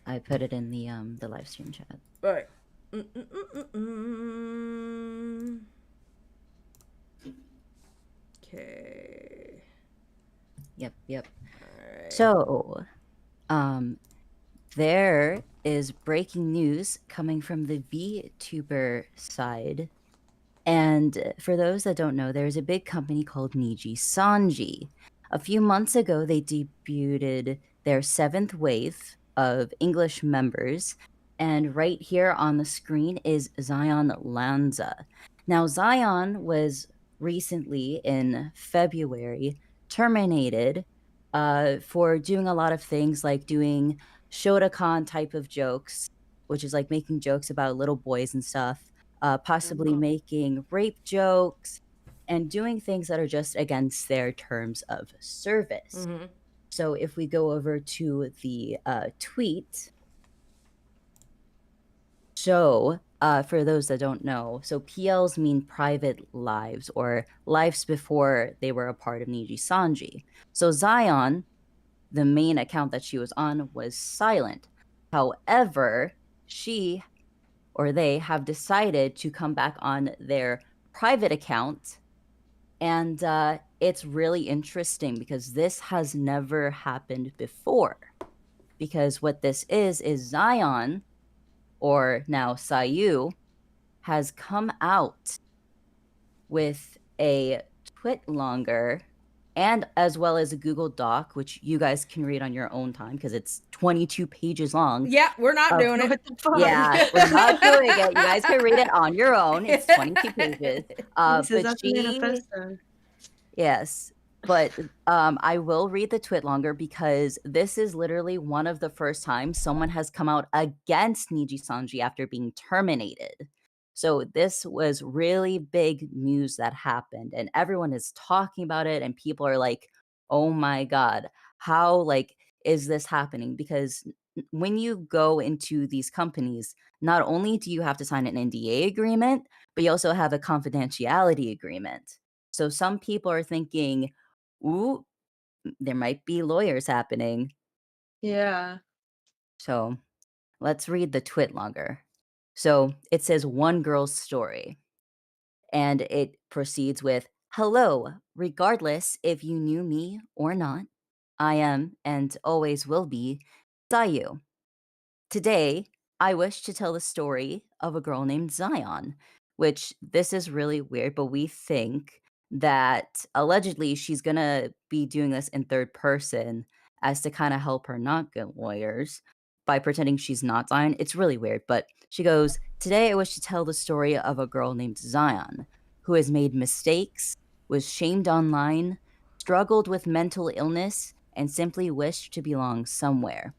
I put it in the live stream chat. All right. Okay. Yep. All right. So, there is breaking news coming from the VTuber side. And for those that don't know, there's a big company called Niji Sanji. A few months ago, they debuted their 7th wave of English members. And right here on the screen is Zion Lanza. Now, Zion was recently in February terminated for doing a lot of things like doing Shotokan type of jokes, which is like making jokes about little boys and stuff. Possibly making rape jokes and doing things that are just against their terms of service. Mm-hmm. So if we go over to the tweet, so for those that don't know, so PLs mean private lives or lives before they were a part of Niji Sanji. So Zion, the main account that she was on, was silent. However, she or they have decided to come back on their private account. And it's really interesting because this has never happened before. Because what this is Zion, or now Sayu, has come out with a twit longer and as well as a Google Doc, which you guys can read on your own time because it's 22 pages long. Yeah, we're not doing it. Yeah, we're not doing it. You guys can read it on your own. It's 22 pages. Yes, but I will read the twit longer because this is literally one of the first times someone has come out against Niji Sanji after being terminated. So this was really big news that happened, and everyone is talking about it, and people are like, "Oh my god, how like is this happening?" Because when you go into these companies, not only do you have to sign an NDA agreement, but you also have a confidentiality agreement. So some people are thinking, "Ooh, there might be lawyers happening." Yeah. So let's read the twit longer. So it says one girl's story. And it proceeds with, "Hello, regardless if you knew me or not, I am and always will be Sayu. Today, I wish to tell the story of a girl named Zion," which this is really weird, but we think that allegedly she's gonna be doing this in third person as to kind of help her not get lawyers by pretending she's not Zion. It's really weird, but she goes, "Today I wish to tell the story of a girl named Zion who has made mistakes, was shamed online, struggled with mental illness, and simply wished to belong somewhere.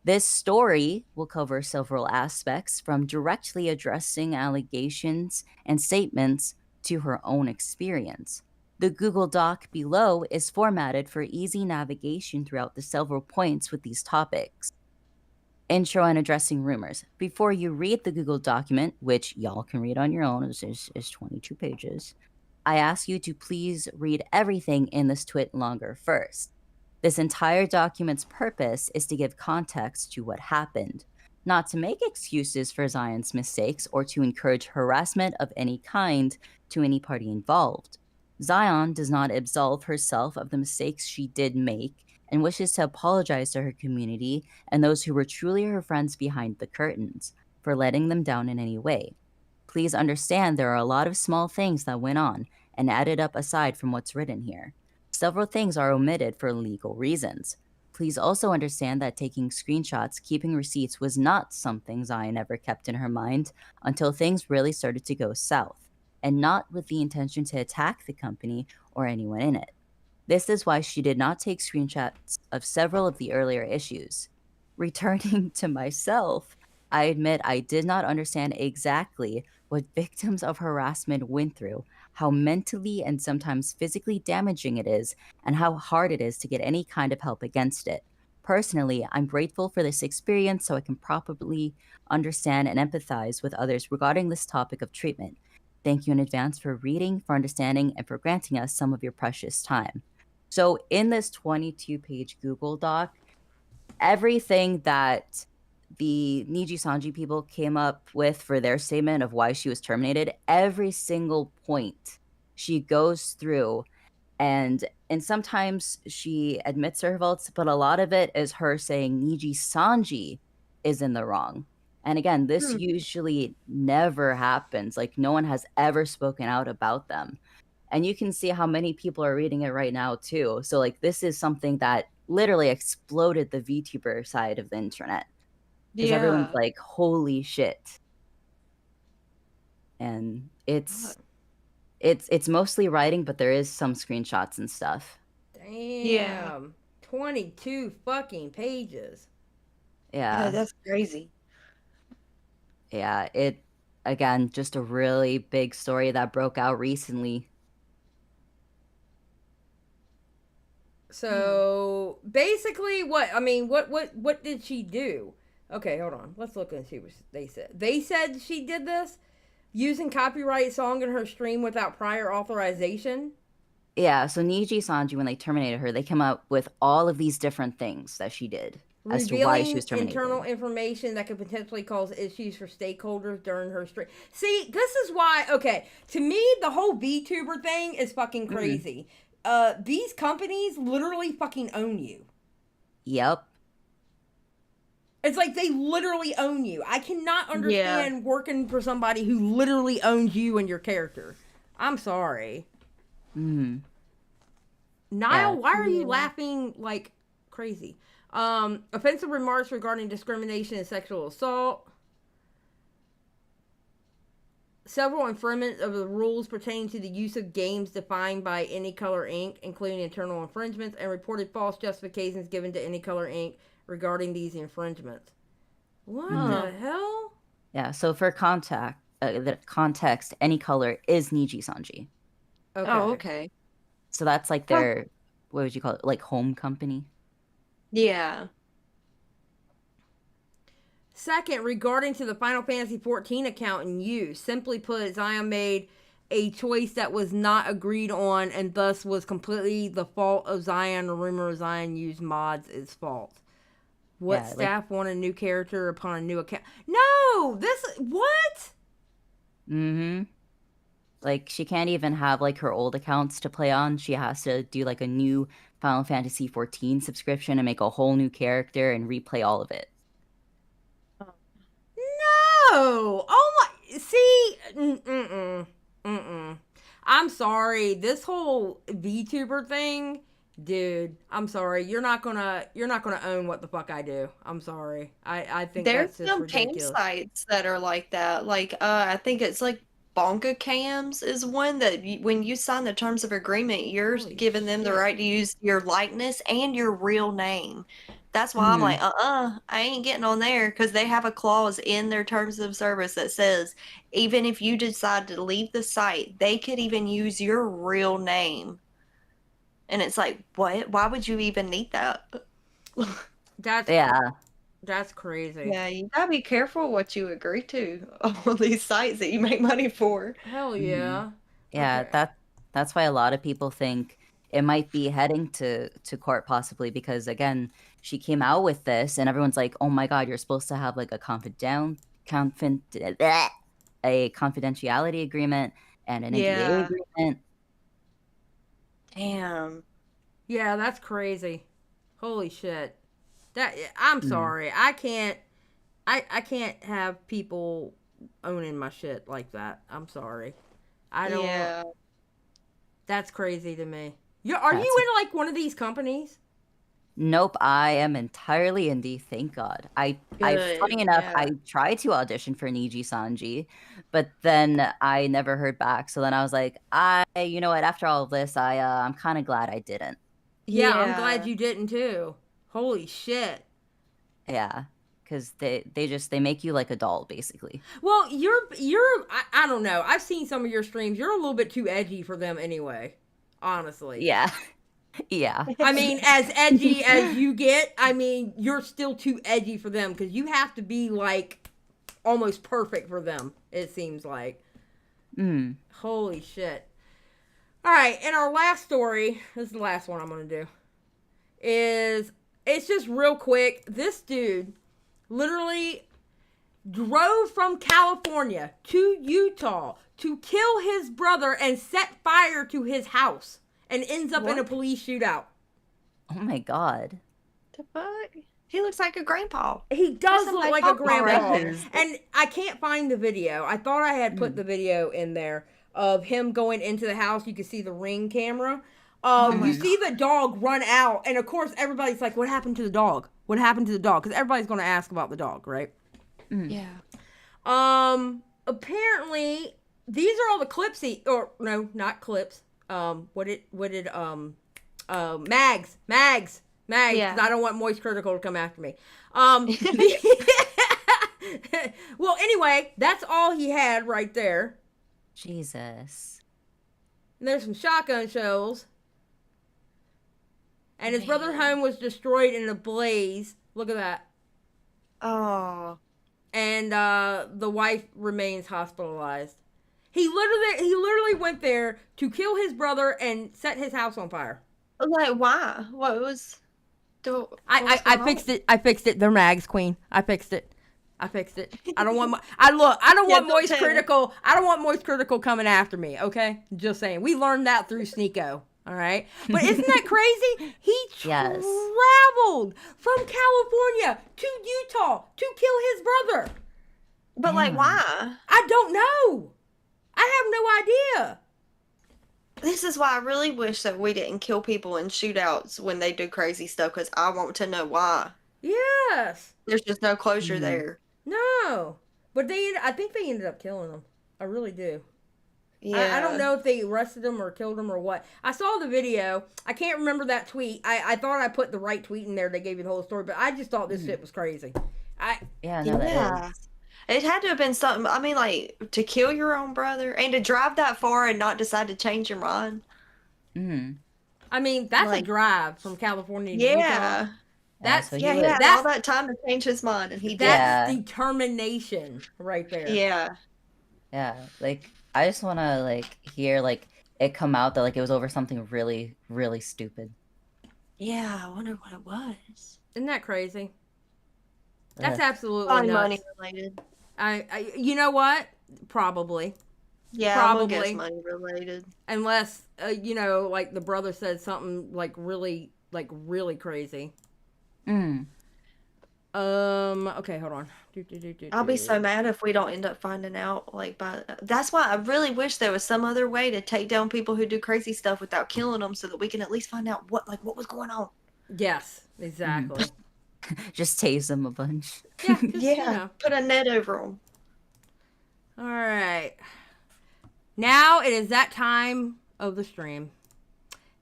This story will cover several aspects from directly addressing allegations and statements to her own experience. The Google Doc below is formatted for easy navigation throughout the several points with these topics. Intro and addressing rumors. Before you read the Google document, which y'all can read on your own, is 22 pages, I ask you to please read everything in this tweet longer first. This entire document's purpose is to give context to what happened, not to make excuses for Zion's mistakes or to encourage harassment of any kind to any party involved. Zion does not absolve herself of the mistakes she did make and wishes to apologize to her community and those who were truly her friends behind the curtains for letting them down in any way. Please understand there are a lot of small things that went on and added up aside from what's written here. Several things are omitted for legal reasons. Please also understand that taking screenshots, keeping receipts was not something Zion ever kept in her mind until things really started to go south, and not with the intention to attack the company or anyone in it. This is why she did not take screenshots of several of the earlier issues. Returning to myself, I admit I did not understand exactly what victims of harassment went through, how mentally and sometimes physically damaging it is, and how hard it is to get any kind of help against it. Personally, I'm grateful for this experience so I can properly understand and empathize with others regarding this topic of treatment. Thank you in advance for reading, for understanding, and for granting us some of your precious time. So, in this 22-page Google Doc, everything that the Niji Sanji people came up with for their statement of why she was terminated, every single point she goes through, and sometimes she admits her faults, but a lot of it is her saying Niji Sanji is in the wrong. And again, this usually never happens. Like, no one has ever spoken out about them. And you can see how many people are reading it right now too. So like, this is something that literally exploded the VTuber side of the internet. Because everyone's like, holy shit. And it's mostly writing, but there is some screenshots and stuff. Damn. 22 fucking pages. Yeah. That's crazy. Yeah, it, again, just a really big story that broke out recently. So basically, what did she do? Okay, hold on. Let's look and see what they said. They said she did this using copyright song in her stream without prior authorization. Yeah, so Niji Sanji, when they terminated her, they came up with all of these different things that she did as to why she was terminated. Internal information that could potentially cause issues for stakeholders during her stream. See, this is why, okay, to me, the whole VTuber thing is fucking crazy. These companies literally fucking own you. Yep. It's like they literally own you. I cannot understand working for somebody who literally owns you and your character. I'm sorry. Niall, why are you laughing like crazy? Offensive remarks regarding discrimination and sexual assault. Several infringements of the rules pertaining to the use of games defined by Any Color Inc., including internal infringements, and reported false justifications given to Any Color Inc. regarding these infringements. What the hell? Yeah, so for the context, Any Color is Niji Sanji. Okay. Oh, okay. So that's like their, what would you call it, like home company? Yeah. Second, regarding to the Final Fantasy XIV account in use, simply put, Zion made a choice that was not agreed on and thus was completely the fault of Zion. The rumor of Zion used mods is false. What staff want a new character upon a new account? No! What? Like, she can't even have, like, her old accounts to play on. She has to do, like, a new Final Fantasy XIV subscription and make a whole new character and replay all of it. No! Oh my... See? I'm sorry. This whole VTuber thing... Dude, I'm sorry. You're not gonna own what the fuck I do. I'm sorry. I think there's that's just some ridiculous. cam sites that are like that. Like I think it's like Bonka Cams is one that when you sign the terms of agreement, you're giving them the right to use your likeness and your real name. That's why I'm like, I ain't getting on there, because they have a clause in their terms of service that says even if you decide to leave the site, they could even use your real name. And it's like, what? Why would you even need that? That's crazy. Yeah, you gotta be careful what you agree to on these sites that you make money for. Hell yeah. Yeah, Okay. that's why a lot of people think it might be heading to court possibly because again, she came out with this and everyone's like, "Oh my god, you're supposed to have like a a confidentiality agreement and an NDA Yeah. agreement." Damn. Yeah, that's crazy. Holy shit. I'm sorry. I can't have people owning my shit like that. I'm sorry. I don't. Yeah. That's crazy to me. Are That's you in like one of these companies? Nope, I am entirely indie, thank God. I Good, funny enough, yeah. I tried to audition for Niji Sanji, but then I never heard back. So then I was like, you know what, after all of this, I'm kind of glad I didn't. Yeah, I'm glad you didn't too. Holy shit. Yeah, because they make you like a doll, basically. Well, I don't know. I've seen some of your streams. You're a little bit too edgy for them anyway. Honestly. Yeah, yeah. I mean, as edgy as you get, I mean, you're still too edgy for them because you have to be like almost perfect for them. It seems like. Holy shit. All right, and our last story, this is the last one I'm going to do, it's just real quick. This dude literally drove from California to Utah to kill his brother and set fire to his house and ends up in a police shootout. Oh my God. The fuck? He looks like a grandpa. He does look like a grandpa. Right. And I can't find the video. I thought I had put the video in there of him going into the house. You can see the Ring camera. You see the dog run out. And of course, everybody's like, what happened to the dog? What happened to the dog? Because everybody's going to ask about the dog, right? Yeah. Apparently, these are all the clips or no, not clips. Mags. Yeah. 'Cause I don't want Moist Critical to come after me. Well, anyway, that's all he had right there. Jesus. And there's some shotgun shells. And his brother's home was destroyed in a blaze. Look at that. Oh. And the wife remains hospitalized. He literally went there to kill his brother and set his house on fire. Like, why? What was... I fixed it. I fixed it. They're mags, Queen. I fixed it. I don't want I don't want Moist Critical. I don't want Moist Critical coming after me, okay? Just saying. We learned that through Sneeko, all right? But isn't that crazy? He traveled from California to Utah to kill his brother. But, like, why? I don't know. I have no idea. This is why I really wish that we didn't kill people in shootouts when they do crazy stuff, because I want to know why. Yes. There's just no closure there. No. But I think they ended up killing him. I really do. Yeah. I don't know if they arrested him or killed him or what. I saw the video. I can't remember that tweet. I thought I put the right tweet in there. They gave you the whole story, but I just thought this shit was crazy. That is. It had to have been something, I mean, like, to kill your own brother and to drive that far and not decide to change your mind. I mean, that's a drive from California to Utah. Yeah. That's so Yeah, he had all that time to change his mind, and he did. That's determination right there. Yeah. Yeah, like I just want to like hear like it come out that like it was over something really, really stupid. Yeah, I wonder what it was. Isn't that crazy? That's Ugh. absolutely Probably nuts. money related. I you know what? Probably. Yeah, Probably. I guess money related. Unless you know, like the brother said something like really crazy. Okay, hold on. I'll be so mad if we don't end up finding out. Like, that's why I really wish there was some other way to take down people who do crazy stuff without killing them, so that we can at least find out what was going on. Yes, exactly. Just tase them a bunch. Yeah, just, you know. Put a net over them. All right. Now it is that time of the stream.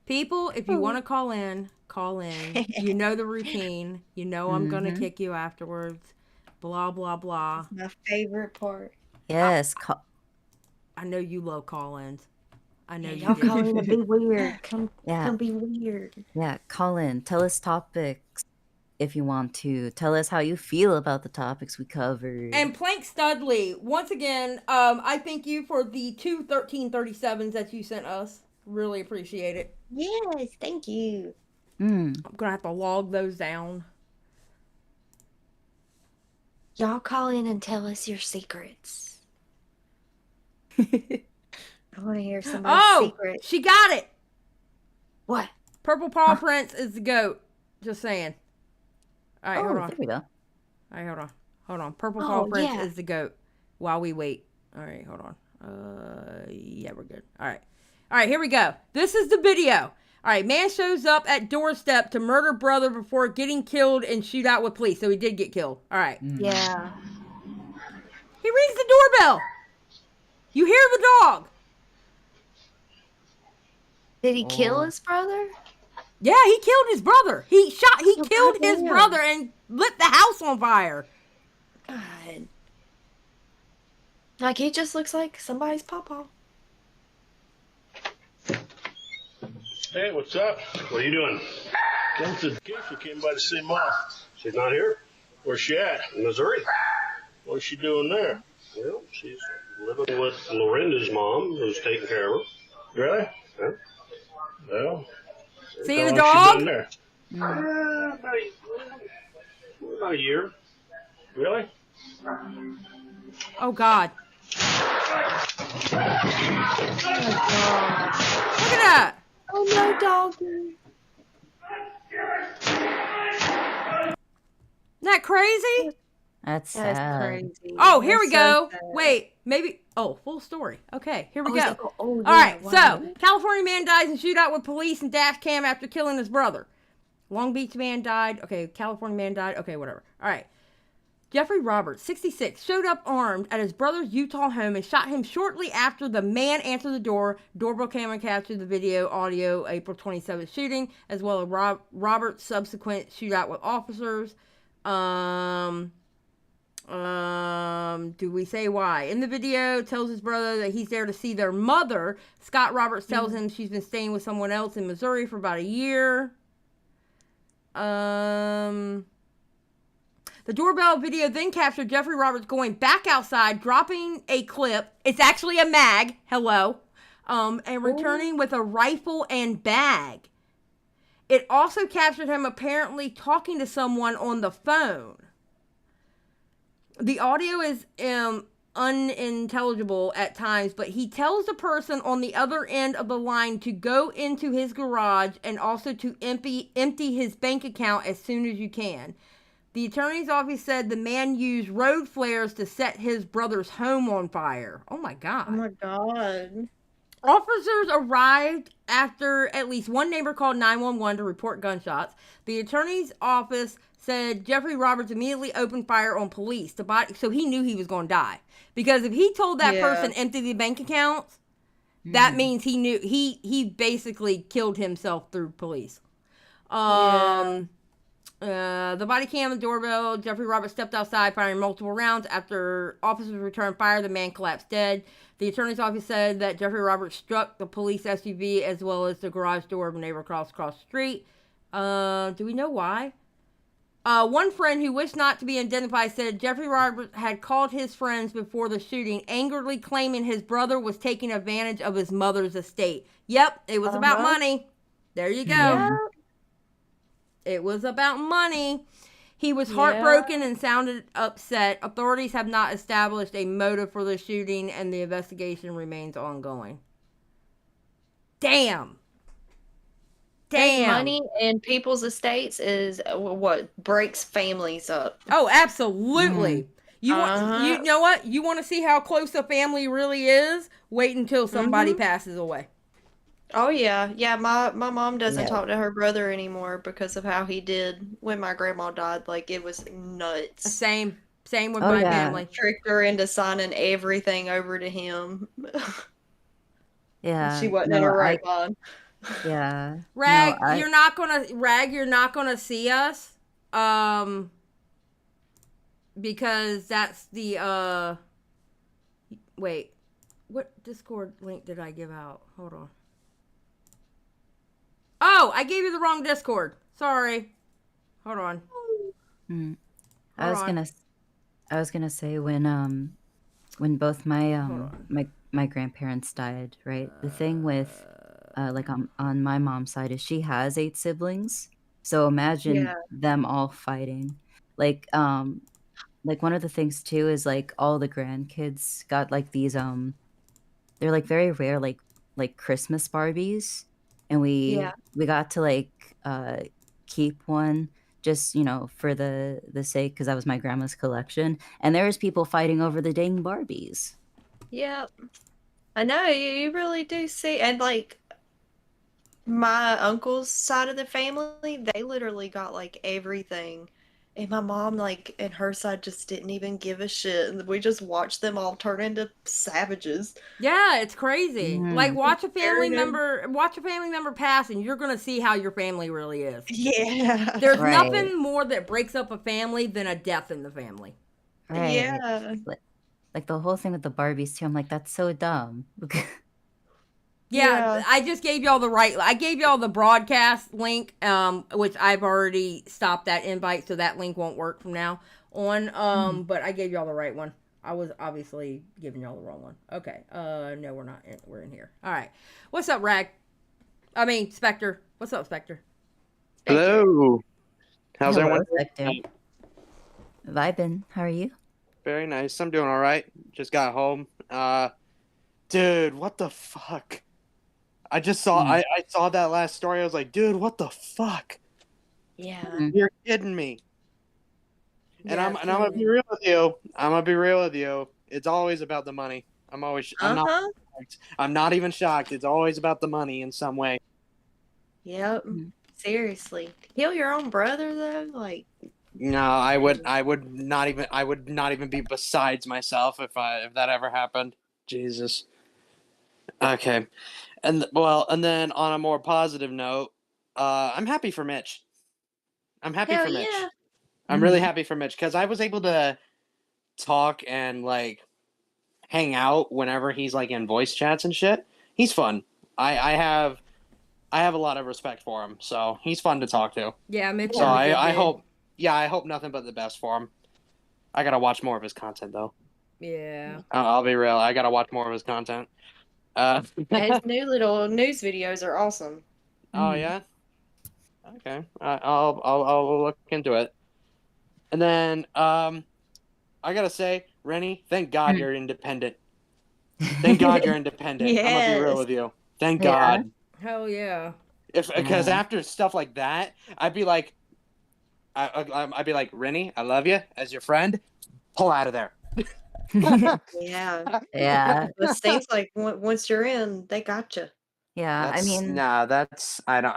People, if you want to call in, call in. You know the routine. You know I'm going to kick you afterwards. Blah, blah, blah. My favorite part. Yes. I know you love call-ins. I know you Y'all do. calling to be weird. Come be weird. Yeah, call in. Tell us topics if you want to. Tell us how you feel about the topics we covered. And Plank Studley, once again, I thank you for the two 1337s that you sent us. Really appreciate it. Yes, thank you. Mm. I'm gonna have to log those down. Y'all call in and tell us your secrets. I want to hear somebody's secret. She got it. What? Purple Paw Prince is the goat. Just saying. All right, hold on. There we go. All right, hold on. Purple Paw Prince yeah. is the goat. While we wait. All right, hold on. Yeah, we're good. All right, here we go. This is the video. All right, man shows up at doorstep to murder brother before getting killed in shootout with police. So he did get killed. All right. Yeah. He rings the doorbell. You hear the dog. Did he kill his brother? Yeah, he killed his brother. He killed his brother and lit the house on fire. God. Like, he just looks like somebody's pawpaw. Hey, what's up? What are you doing? Came to the case. We came by to see Mom. She's not here? Where's she at? In Missouri? What's she doing there? Well, she's living with Lorinda's mom, who's taking care of her. Really? Yeah. Well, See the how long dog? she been there? About a year. Really? Oh, God. Look at that. Oh, no, doggy. Isn't that crazy? That's sad. That's crazy. Oh, here we That's go. so sad. Wait, maybe. Oh, full story. Okay, here we is go. it- oh, All yeah, right, wow. so California man dies in shootout with police and dash cam after killing his brother. Long Beach man died. Okay, California man died. Okay, whatever. All right. Jeffrey Roberts, 66, showed up armed at his brother's Utah home and shot him shortly after the man answered the door. Doorbell camera captured the video, audio, April 27th shooting, as well as Roberts' subsequent shootout with officers. Do we say why? In the video, tells his brother that he's there to see their mother. Scott Roberts tells him she's been staying with someone else in Missouri for about a year. The doorbell video then captured Jeffrey Roberts going back outside, dropping a clip. It's actually a mag. Hello. And returning with a rifle and bag. It also captured him apparently talking to someone on the phone. The audio is unintelligible at times, but he tells the person on the other end of the line to go into his garage and also to empty his bank account as soon as you can. The attorney's office said the man used road flares to set his brother's home on fire. Oh my God. Oh my God. Officers arrived after at least one neighbor called 911 to report gunshots. The attorney's office said Jeffrey Roberts immediately opened fire on police. So he knew he was going to die. Because if he told that person empty the bank accounts, that means he knew he basically killed himself through police. The body cam, the doorbell, Jeffrey Roberts stepped outside firing multiple rounds. After officers returned fire, the man collapsed dead. The attorney's office said that Jeffrey Roberts struck the police SUV as well as the garage door of a neighbor across the street. Do we know why? One friend who wished not to be identified said Jeffrey Roberts had called his friends before the shooting, angrily claiming his brother was taking advantage of his mother's estate. Yep, it was about money. There you go. Yeah. It was about money. He was heartbroken and sounded upset. Authorities have not established a motive for the shooting, and the investigation remains ongoing. Damn. Money in people's estates is what breaks families up. Oh, absolutely. You know what? You want to see how close a family really is? Wait until somebody passes away. Oh yeah, my mom doesn't talk to her brother anymore because of how he did when my grandma died. Like, it was nuts. Same with my family. Tricked her into signing everything over to him. Yeah. She wasn't in her right mind. Yeah. Rag, No, you're not gonna see us. Because that's the wait. What Discord link did I give out? Hold on. Oh, I gave you the wrong Discord. Sorry. Hold on. I was gonna say when both my my grandparents died, right? The thing with like on my mom's side is she has 8 siblings. So imagine Yeah. them all fighting. Like one of the things too is like all the grandkids got like these they're like very rare like Christmas Barbies, and Yeah. we got to like keep one just for the sake because that was my grandma's collection, and there was people fighting over the dang Barbies. Yep. I know you really do see, and like my uncle's side of the family, they literally got like everything. And my mom, like, and her side just didn't even give a shit. And we just watched them all turn into savages. Yeah, it's crazy. Like Mhm. watch a family Very- member pass, and you're gonna see how your family really is. Yeah. There's Right. nothing more that breaks up a family than a death in the family. Right. Yeah. Like the whole thing with the Barbies too. I'm like, that's so dumb. Yeah, Yeah. I just gave y'all I gave y'all the broadcast link, which I've already stopped that invite, so that link won't work from now on. But I gave y'all the right one. I was obviously giving y'all the wrong one. Okay. No, we're not. We're in here. All right. What's up, Rag? I mean, Spectre. What's up, Spectre? Hello. How's Hello, everyone? Spectre. Vibin, how are you? Very nice. I'm doing all right. Just got home. Dude, what the fuck? I just saw. I saw that last story. I was like, dude, what the fuck? Yeah. You're kidding me. And Yeah, I'm gonna be real with you. I'm gonna be real with you. It's always about the money. I'm Uh-huh. I'm not even shocked. It's always about the money in some way. Yep. Mhm. Seriously. Kill your own brother though? Like, No, I would not even be besides myself if that ever happened. Jesus. Okay. And then on a more positive note, I'm happy for Mitch. I'm happy hell for Mitch. yeah. I'm really happy for Mitch because I was able to talk and like hang out whenever he's like in voice chats and shit. He's fun. I have a lot of respect for him, so he's fun to talk to. Yeah, Mitch. So I hope nothing but the best for him. I gotta watch more of his content though. Yeah. I'll be real. I gotta watch more of his content. His new little news videos are awesome. Oh yeah. Okay. I'll look into it. And then I gotta say, Rynnie, thank God you're independent. Thank God you're independent. I'm gonna be real Yes. with you. Thank Yeah. God. Hell yeah. Because Yeah. after stuff like that, I'd be like, Rynnie, I love you as your friend. Pull out of there. Yeah. Yeah. It seems like once you're in, they got you. Yeah. I mean, I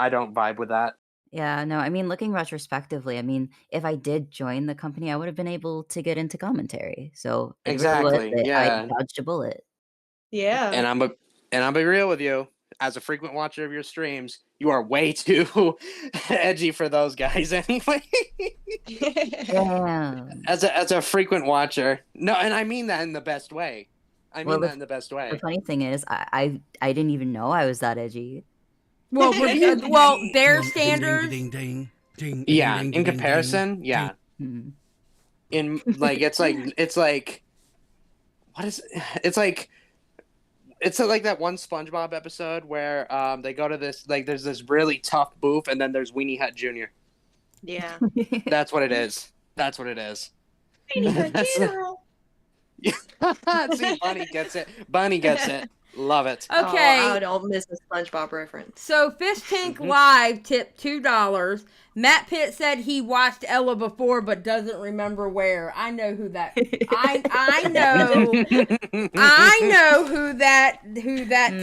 don't vibe with that. yeah, no, I mean, looking retrospectively, I mean, if I did join the company, I would have been able to get into commentary. So it really was Exactly. that I Yeah. dodged a bullet. Yeah. And I'll be real with you. As a frequent watcher of your streams, you are way too edgy for those guys anyway. Damn. As a frequent watcher. No, and I mean that in the best way. I Well, mean that in the best The way. funny thing is, I didn't even know I was that edgy. Well, their Ding, standards. ding, ding, ding, ding, Yeah, ding, in ding, comparison, yeah. Hmm. In like it's like what is it's like that one SpongeBob episode where they go to this like there's this really tough booth and then there's Weenie Hut Jr. Yeah. That's what it is. That's what it is. That's General. See, Bunny gets it. Bunny gets it. Love it. Okay. Oh, I don't miss a SpongeBob reference. So Fish Tank Live tipped $2. Matt Pitt said he watched Ella before but doesn't remember where. I know who that. I know who that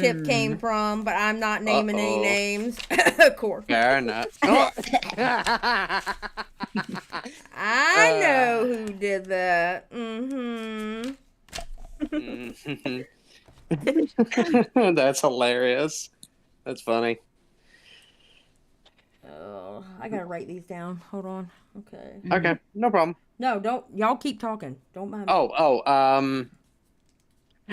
tip came from, but I'm not naming any names. Of course. Fair enough. I know who did that. That's hilarious. That's funny. Oh, I gotta write these down. Hold on. Okay. Okay, no problem. No, don't. Y'all keep talking. Don't mind me.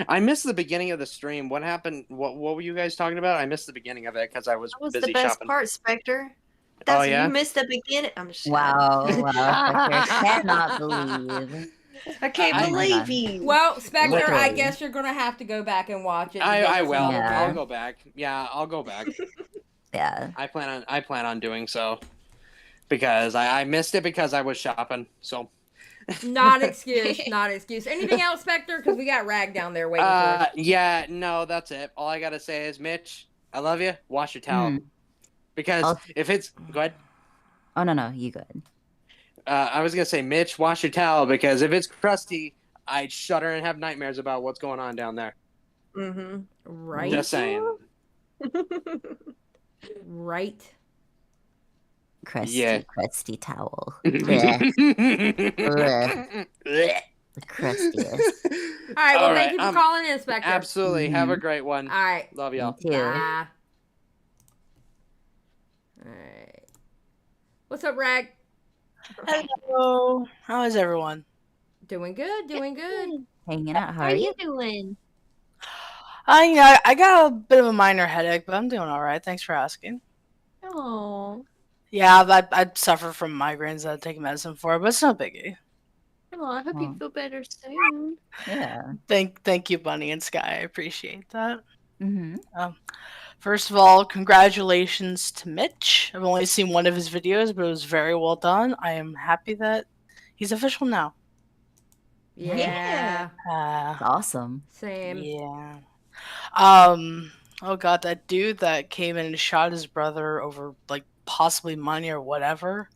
I missed the beginning of the stream. What happened? What were you guys talking about? I missed the beginning of it because I was That was busy the best shopping. part, Spectre. Oh, yeah? You missed the beginning. I'm just Wow, Spectre, cannot believe. I can't I- believe you. Well, Spectre, I Literally. guess you're gonna have to go back and watch it. to I give us will. another Yeah. I'll view. go back. Yeah, I'll go back. Yeah. I plan on doing so because I missed it because I was shopping. So Not excuse. Not excuse. Anything else, Spectre? Because we got Rag down there waiting for us. yeah, no, that's it. All I gotta say is, Mitch, I love you. Wash your towel. Mm. Because I'll- if it's go ahead. Oh no, you good. I was gonna say, Mitch, wash your towel because if it's crusty, I'd shudder and have nightmares about what's going on down there. Mm-hmm. Right. Just saying. Right. Crusty, Yeah. crusty towel. Blech. Blech. Blech. The crustiest. All right. Well, All thank you right, for calling in, Spectre. Absolutely. Have a great one. All right. Love y'all. Me too. Bye. All right. What's up, Rag? Hello. How is everyone? Doing good. Doing good. Hanging out. How How are you? doing? I got a bit of a minor headache, but I'm doing all right. Thanks for asking. Oh, Yeah, I suffer from migraines that I take medicine for, but it's no biggie. I hope you Oh. feel better soon. Yeah. Thank you, Bunny and Sky. I appreciate that. Mm-hmm. First of all, congratulations to Mitch. I've only seen one of his videos, but it was very well done. I am happy that he's official now. Yeah. Awesome. Same. Yeah. Oh god, that dude that came in and shot his brother over like possibly money or whatever.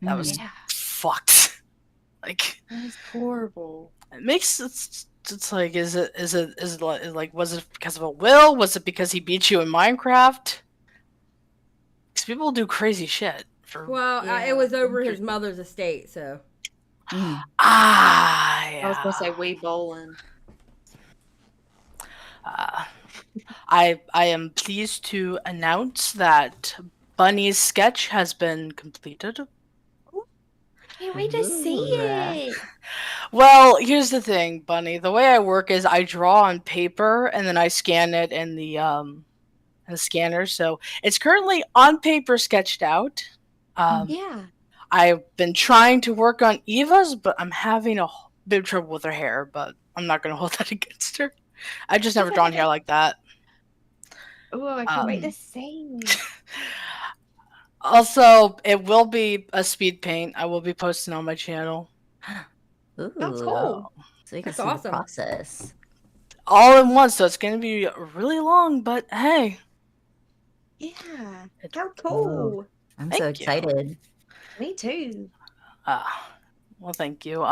That was Yeah, fucked. Like that's horrible. it makes it's like is it like was it because of a will? Was it because he beat you in Minecraft? Because people do crazy shit for Well, it was over his mother's estate, so. Mm. yeah. I was gonna say Wee Bowling. I am pleased to announce that Bunny's sketch has been completed. Can't wait to see it. Well, here's the thing, Bunny. The way I work is I draw on paper and then I scan it in the scanner. So it's currently on paper sketched out. Yeah. I've been trying to work on Eva's, but I'm having a bit of trouble with her hair, but I'm not going to hold that against her. I've just never drawn hair like that. Oh, I can't wait to see. Also, it will be a speed paint. I will be posting on my channel. Ooh. That's cool. So you can That's see awesome. the process. All in one, so it's going to be really long, but hey. Yeah. How cool. I'm Thank so you. excited. Me too. Well, thank you.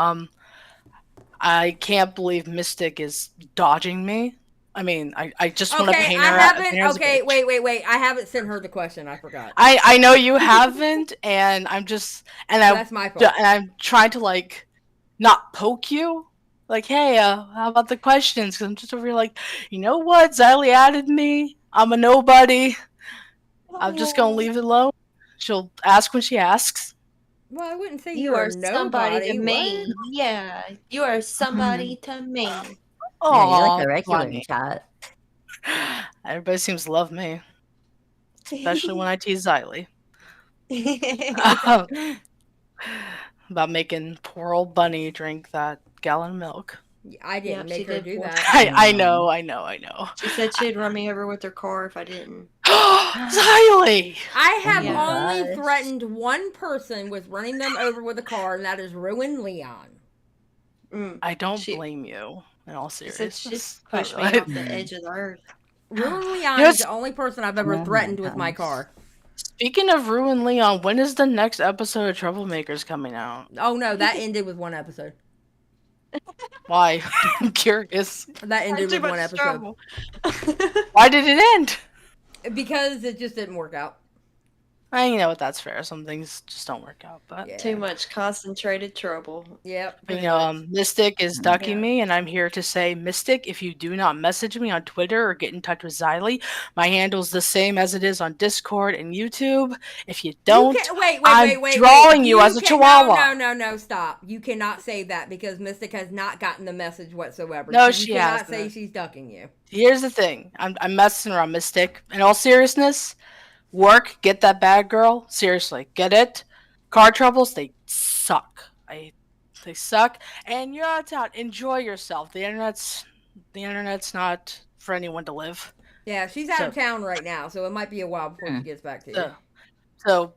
I can't believe Mystic is dodging me. I mean, I just want to Okay, paint I her. haven't. paint her as a Okay, bitch. wait. I haven't sent her the question. I forgot. I know you haven't, and I'm just That's my fault. and I'm trying to like not poke you. Like, hey, how about the questions? Because I'm just over here like, you know what? Xylie added me. I'm a nobody. I'm just gonna leave it alone. She'll ask when she asks. Well, I wouldn't say You you're are somebody to me. What? Yeah. You are somebody to me. Yeah, you're like Aw, a regular Bunny. in chat. Everybody seems to love me, especially when I tease Xylie about making poor old Bunny drink that gallon of milk. I didn't Yep, she make her did do force that. I know. She said she'd run me over with her car if I didn't. Xylie! I have Yeah. only Gosh. threatened one person with running them over with a car, and that is Ruin Leon. Mm. I don't She- blame you, in all She said seriousness. she'd push me Alright. off the edge of the earth. Ruin Leon Yes. is the only person I've ever Oh my threatened with my gosh. car. Speaking of Ruin Leon, when is the next episode of Troublemakers coming out? Oh no, that ended with one episode. Why? I'm curious. That ended Too with one much episode trouble. Why did it end? because it just didn't work out. You know what? That's fair. Some things just don't work out, but Yeah. Too much concentrated trouble. Yep. you pretty know, much. Mystic is ducking Yeah. me, and I'm here to say, Mystic, if you do not message me on Twitter or get in touch with Xylie, my handle's the same as it is on Discord and YouTube. If you don't, I'm drawing you as a chihuahua. No, stop. You cannot say that because Mystic has not gotten the message whatsoever. No, So she you cannot hasn't. say she's ducking you. Here's the thing. I'm messing around, Mystic. In all seriousness, work, get that bag, girl. Seriously, get it. Car troubles, they suck. They suck, and you're out of town. Enjoy yourself. The internet's not for anyone to live. Yeah, she's out of town right now, so it might be a while before she gets back to you. So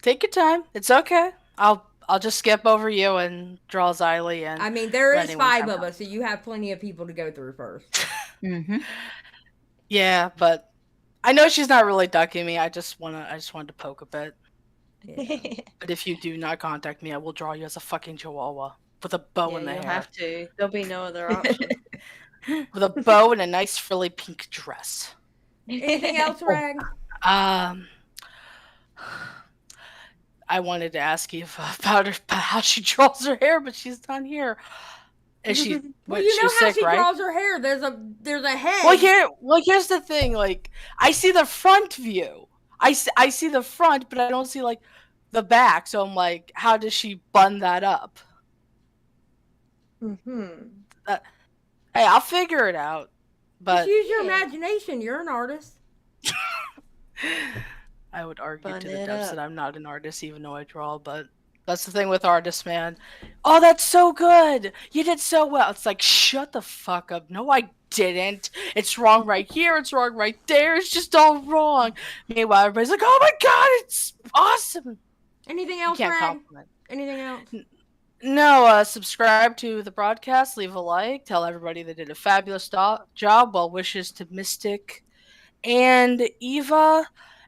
take your time. It's okay. I'll just skip over you and draw Xylie and. I mean, there is 5 of us, so you have plenty of people to go through first. Yeah, but I know she's not really ducking me. I just wanted to poke a bit. Yeah. But if you do not contact me, I will draw you as a fucking chihuahua with a bow in the hair. You'll have to. There'll be no other option. With a bow and a nice frilly pink dress. Anything else, Rag? I wanted to ask you about how she draws her hair, but she's not here. Is she? Well, you know how sick, she right? draws her hair. There's a head. Here's the thing. Like, I see the front view. I see the front, but I don't see like the back. So I'm like, how does she bun that up? Hey, I'll figure it out. But just use your imagination. You're an artist. I would argue to the depths that I'm not an artist, even though I draw. But that's the thing with artists, man. Oh, that's so good. You did so well. It's like, shut the fuck up. No, I didn't. It's wrong right here. It's wrong right there. It's just all wrong. Meanwhile, everybody's like, oh my god, it's awesome. Anything else, you can't Rag? compliment. Anything else? No, subscribe to the broadcast, leave a like, tell everybody they did a fabulous job. Well wishes to Mystic and Eva,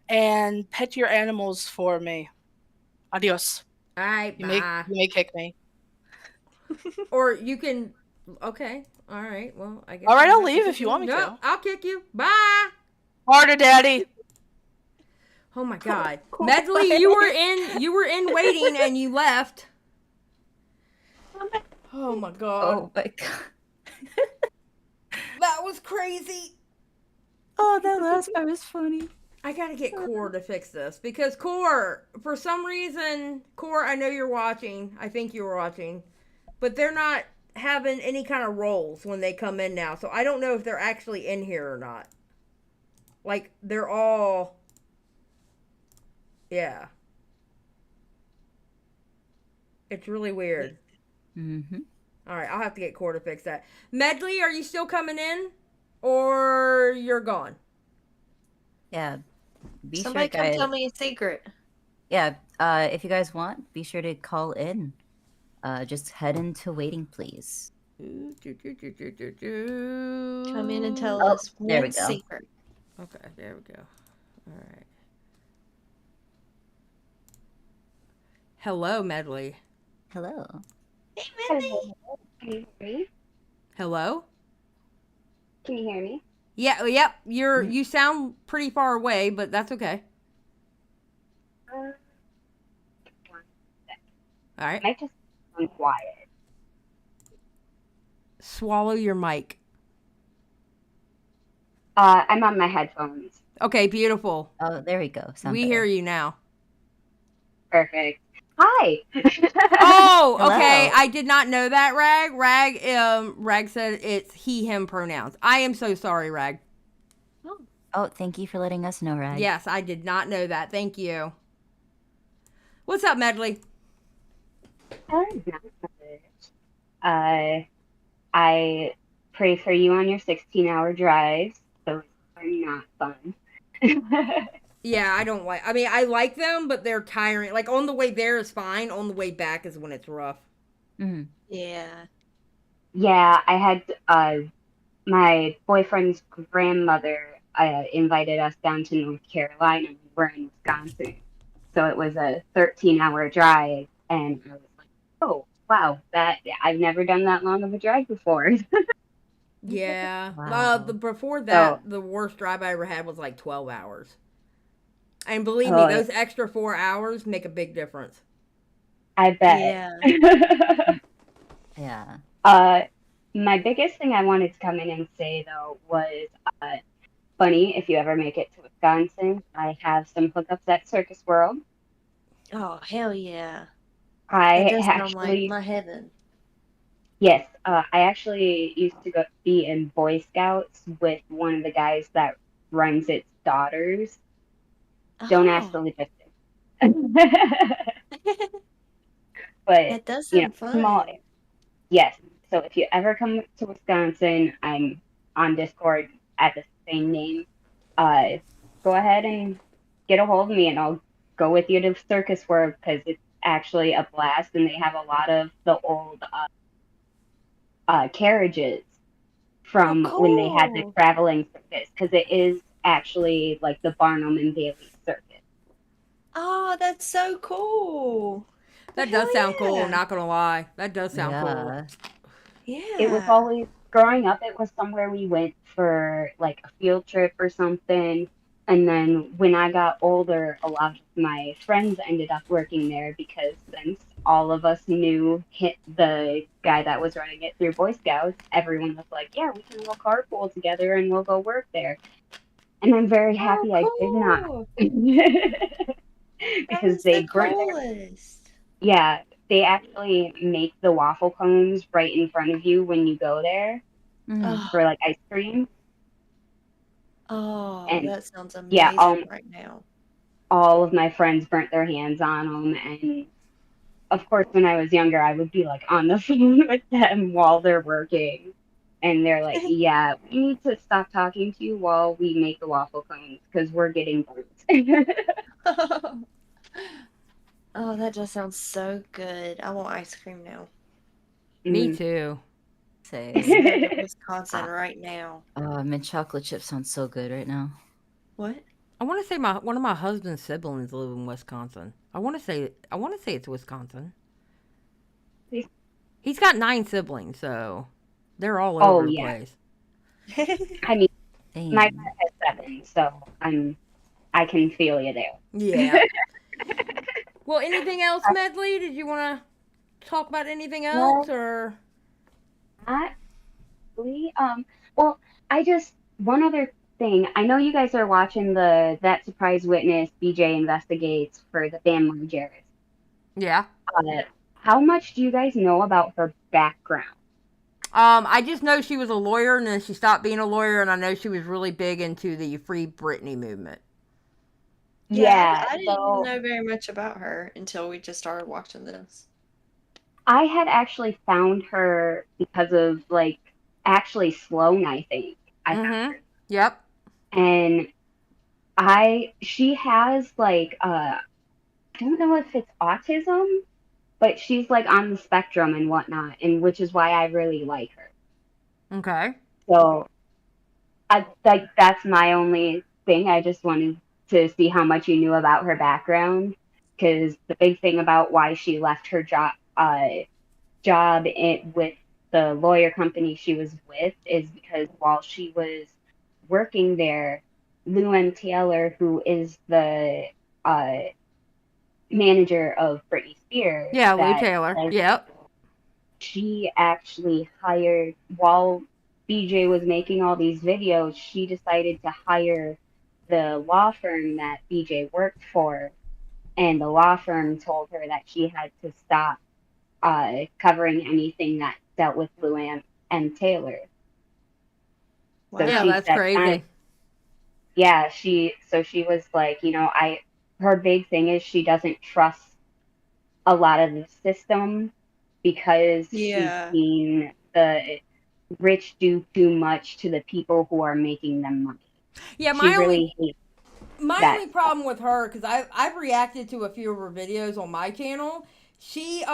and pet your animals for me. Adios. All right, you bye. may kick me. Or you can. Okay. All right. Well, I guess. All right, I'll leave if you want me to. I'll kick you. Bye. Harder, Daddy. Oh my God, Medley, you were in waiting and you left. Oh my God. Oh my God. That was crazy. Oh, that last part was funny. I gotta get Core to fix this because Core, for some reason, Core, I know you're watching. I think you were watching, but they're not having any kind of roles when they come in now. So I don't know if they're actually in here or not. Like they're all, yeah. It's really weird. All right, I'll have to get Core to fix that. Medley, are you still coming in, or you're gone? Yeah. Somebody come tell me a secret. Yeah, if you guys want, be sure to call in. Just head into waiting, please. Come in and tell us one secret. Okay, there we go. All right. Hello, Medley. Hello. Hey, Medley. Can you hear me? Hello? Can you hear me? Yeah, yep. You sound pretty far away, but that's okay. All right. I just be quiet. Swallow your mic. I'm on my headphones. Okay, beautiful. Oh, there we go. We hear you now. Perfect. Hi. Oh, okay. I did not know that, Rag. Rag said it's he, him pronouns. I am so sorry, Rag. Oh, thank you for letting us know, Rag. Yes, I did not know that. Thank you. What's up, Medley? I pray for you on your 16-hour drives. Those are not fun. Yeah, I don't like. I mean, I like them, but they're tiring. Like on the way there is fine. On the way back is when it's rough. Yeah. Yeah, I had my boyfriend's grandmother invited us down to North Carolina. We were in Wisconsin, so it was a 13-hour drive, and I was like, "Oh, wow, I've never done that long of a drive before." Yeah. Wow. Before that, the worst drive I ever had was like 12 hours. And believe me, those extra 4 hours make a big difference. I bet. Yeah. My biggest thing I wanted to come in and say, though, was Bunny, if you ever make it to Wisconsin, I have some hookups at Circus World. Oh, hell yeah. I That does sound actually, like my heaven. yes, I actually used to be in Boy Scouts with one of the guys that runs its daughters. Don't ask the logistics. but That does you know, sound small. fun. Yes. So if you ever come to Wisconsin, I'm on Discord at the same name. Uh, Go ahead and get a hold of me, and I'll go with you to Circus World because it's actually a blast, and they have a lot of the old carriages Oh, from when they had the cool. traveling circus because it is actually like the Barnum and Bailey circus. Oh, that's so cool. That Hell does sound cool, yeah. not gonna lie. That does sound cool. Yeah. It was Yeah. always growing up, it was somewhere we went for like a field trip or something. And then when I got older, a lot of my friends ended up working there because since all of us knew the guy that was running it through Boy Scouts, everyone was like, yeah, we can all carpool together and we'll go work there. And I'm very Oh, happy I did not. cool. That Because is the they burnt their, coolest. yeah, they actually make the waffle cones right in front of you when you go there Mhm. for like ice cream. Oh, And that sounds yeah, amazing right now. all of my friends burnt their hands on them. And of course, when I was younger, I would be like on the phone with them while they're working. And they're like, yeah, we need to stop talking to you while we make the waffle cones because we're getting burnt. Oh, that just sounds so good. I want ice cream now. Me Mm. too. Let's Same. go to Wisconsin right now. Mint chocolate chip sounds so good right now. What? I want to say one of my husband's siblings live in Wisconsin. I want to say it's Wisconsin. He's got 9 siblings, so they're all over Oh, the yeah. place. I mean, my Dang. dad has 7, so I can feel you there. Yeah. Well, anything else, Medley? Did you want to talk about anything else, or? Not really. Well, one other thing. I know you guys are watching That Surprise Witness BJ Investigates for the Bam Margera's. Yeah. How much do you guys know about her background? I just know she was a lawyer, and then she stopped being a lawyer, and I know she was really big into the Free Britney movement. Yeah, I didn't know very much about her until we just started watching this. I had actually found her because of like actually Sloan, I think. I found her. Yep. And she has like I don't know if it's autism, but she's like on the spectrum and whatnot, and which is why I really like her. Okay. So that's my only thing. I just wanted to see how much you knew about her background, because the big thing about why she left her job with the lawyer company she was with is because while she was working there, Lou M. Taylor, who is the manager of Britney Spears, Yeah, Lou Taylor. Yep. She actually hired, while BJ was making all these videos, she decided to hire the law firm that BJ worked for, and the law firm told her that she had to stop covering anything that dealt with Lou M. Taylor. Wow. So Yeah, she that's said, crazy. yeah, she was like, her big thing is she doesn't trust a lot of the system because she's seen the rich do too much to the people who are making them money. Yeah, she really hates my that. only problem with her, because I've reacted to a few of her videos on my channel. She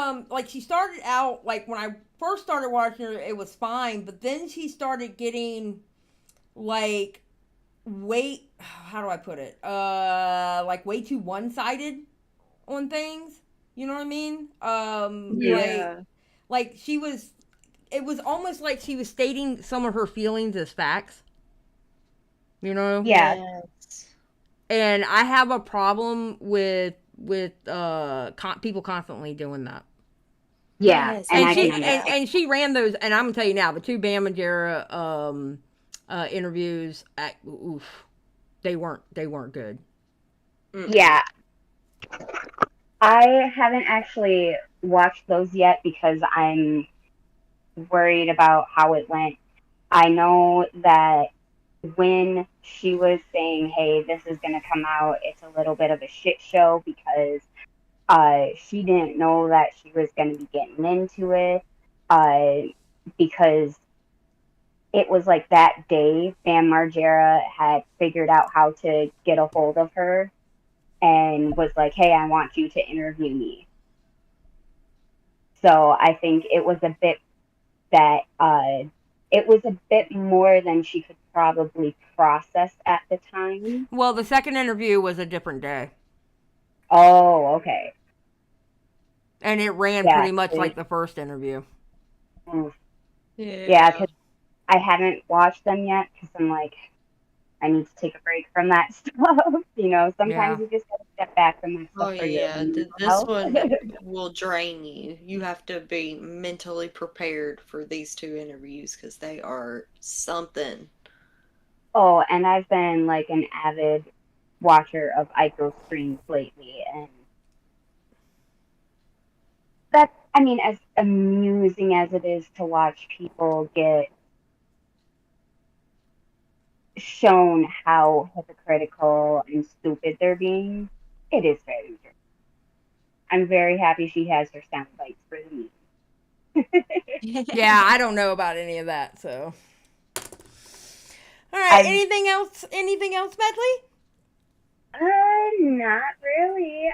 she started out, like, when I first started watching her, it was fine, but then she started getting like how do I put it? Like way too one-sided on things. You know what I mean? Like it was almost like she was stating some of her feelings as facts. You know? Yeah. Yes. And I have a problem with people constantly doing that. Yeah, Yes, and she ran those, and I'm gonna tell you now, the 2 Bam Margera interviews, they weren't good. Yeah. I haven't actually watched those yet because I'm worried about how it went. I know that when she was saying, hey, this is going to come out, it's a little bit of a shit show because she didn't know that she was going to be getting into it, because it was like that day Bam Margera had figured out how to get a hold of her and was like, hey, I want you to interview me. So I think it was a bit that it was a bit more than she could probably process at the time. Well, the second interview was a different day. Oh, okay. And it ran pretty much like the first interview. Yeah, because I haven't watched them yet because I'm like, I need to take a break from that stuff. You know, sometimes you just gotta step back from that stuff Oh for yeah, your mental this health. one will drain you. You have to be mentally prepared for these 2 interviews because they are something. Oh, and I've been like an avid watcher of Aiko streams lately, and that, I mean, as amusing as it is to watch people get shown how hypocritical and stupid they're being, it is very interesting. I'm very happy she has her sound bites for the meme. Yeah, I don't know about any of that, so. All right, anything else? Anything else, Medley? Not really.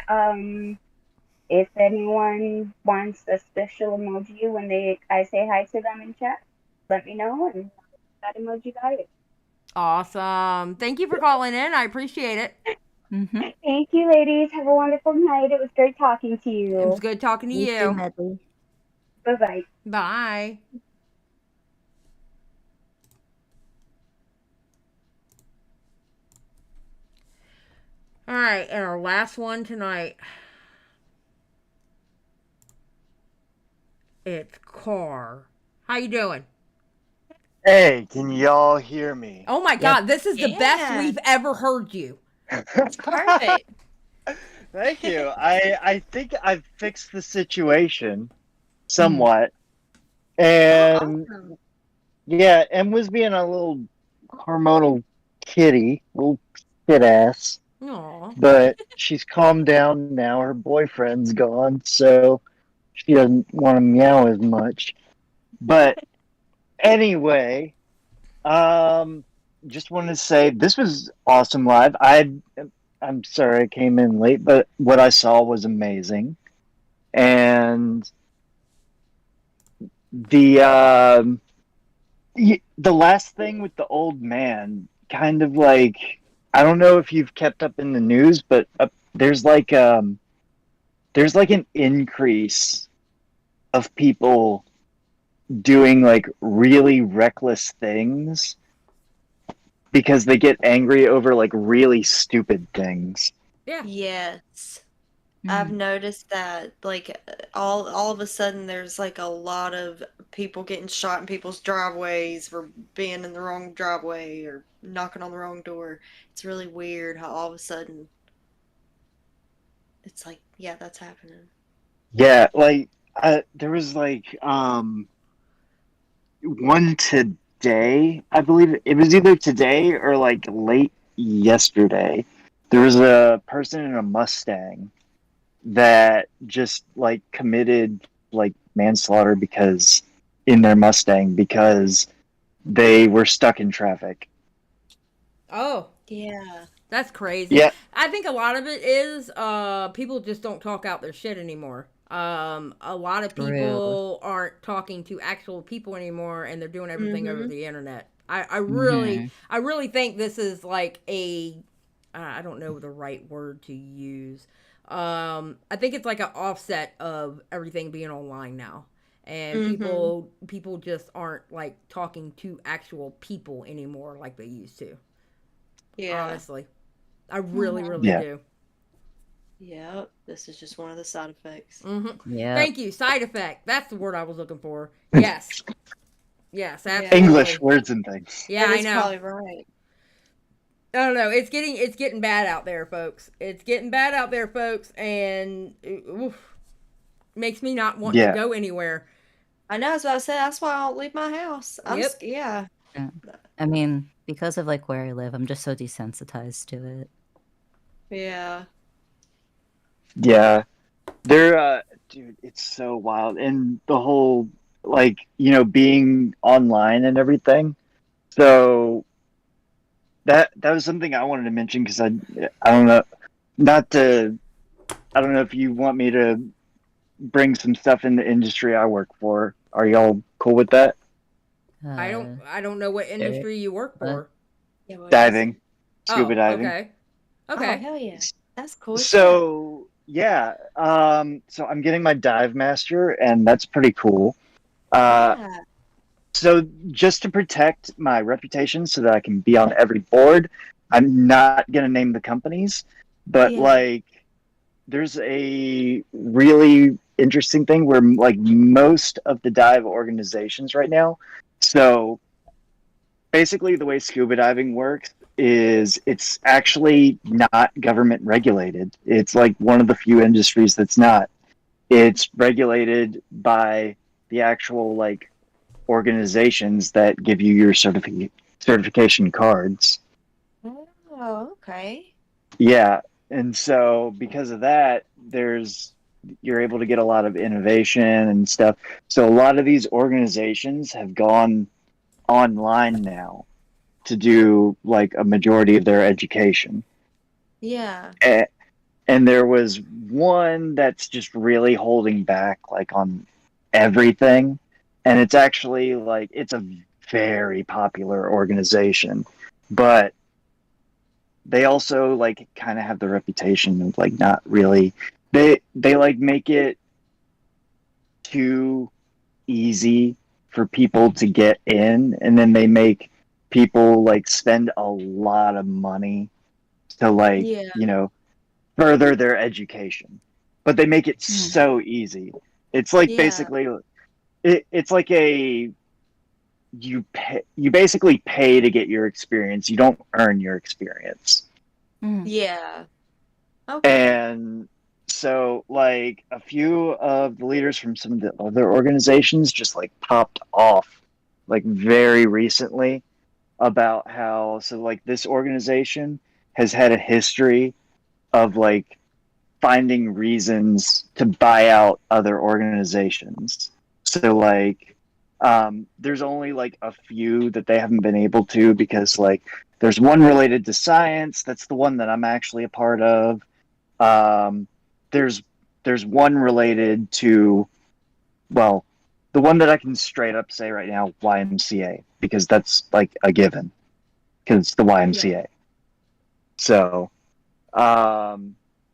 If anyone wants a special emoji when I say hi to them in chat, let me know, and that emoji got it. Awesome. Thank you for calling in. I appreciate it. Mm-hmm. Thank you, ladies. Have a wonderful night. It was great talking to you. It was good talking to you. You too, Medley. Bye-bye. Bye. All right, and our last one tonight. It's Car. How you doing? Hey, can y'all hear me? Oh my God, this is the best we've ever heard you. Perfect. Thank you. I think I've fixed the situation somewhat. And yeah, Em was being a little hormonal kitty, little shit ass. Aww. But she's calmed down now. Her boyfriend's gone, so she doesn't want to meow as much. But anyway, just wanted to say this was awesome live. I'm sorry I came in late, but what I saw was amazing. And the last thing with the old man, kind of like, I don't know if you've kept up in the news, but there's like an increase of people doing like really reckless things because they get angry over like really stupid things. Yeah. Yes. I've noticed that like all of a sudden there's like a lot of people getting shot in people's driveways for being in the wrong driveway or knocking on the wrong door. It's really weird how all of a sudden it's like, yeah, that's happening. Yeah, like there was like one today, I believe it was either today or like late yesterday. There was a person in a Mustang that just like committed like manslaughter because in their Mustang because they were stuck in traffic. Oh. Yeah. That's crazy. Yeah. I think a lot of it is people just don't talk out their shit anymore. A lot of people aren't talking to actual people anymore, and they're doing everything over the internet. I really think this is like a, I don't know the right word to use. I think it's like an offset of everything being online now, and people just aren't like talking to actual people anymore like they used to. Yeah. Honestly, I really do. Yep, this is just one of the side effects. Yeah. Thank you. Side effect. That's the word I was looking for. Yes. Yes, absolutely. English words and things. Yeah, I know. Probably right. I don't know. It's getting bad out there, folks. It's getting bad out there, folks, and makes me not want to go anywhere. I know. As I said, that's why I don't leave my house. Yeah. I mean, because of like where I live, I'm just so desensitized to it. Yeah. Yeah. They're dude, it's so wild, and the whole like being online and everything. So that was something I wanted to mention because I don't know, not to I don't know if you want me to bring some stuff in the industry I work for. Are y'all cool with that? I don't know what industry you work for. Yeah, what is it? Diving, scuba Oh, diving. okay. Oh, Okay. hell yeah. That's cool. So yeah, so I'm getting my dive master, and that's pretty cool. Yeah. So just to protect my reputation, so that I can be on every board, I'm not gonna name the companies, but Yeah. like, there's a really interesting thing where like most of the dive organizations right now. So basically, the way scuba diving works is it's actually not government regulated. It's like one of the few industries that's not. It's regulated by the actual like organizations that give you your certification cards. Oh, okay. Yeah, and so because of that, you're able to get a lot of innovation and stuff. So a lot of these organizations have gone online now to do like a majority of their education. Yeah. And there was one that's just really holding back like on everything, and it's actually like it's a very popular organization, but they also like kind of have the reputation of like not really, they like make it too easy for people to get in, and then they make people like spend a lot of money to like Yeah. further their education, but they make it so easy. It's like Yeah. basically it's like you basically pay to get your experience. You don't earn your experience. Yeah. Okay. And so like a few of the leaders from some of the other organizations just like popped off like very recently about how, so like this organization has had a history of like finding reasons to buy out other organizations. So like there's only like a few that they haven't been able to, because like there's one related to science, that's the one that I'm actually a part of. um, there's one related to, well, the one that I can straight up say right now, YMCA, because that's like a given, because it's the YMCA. So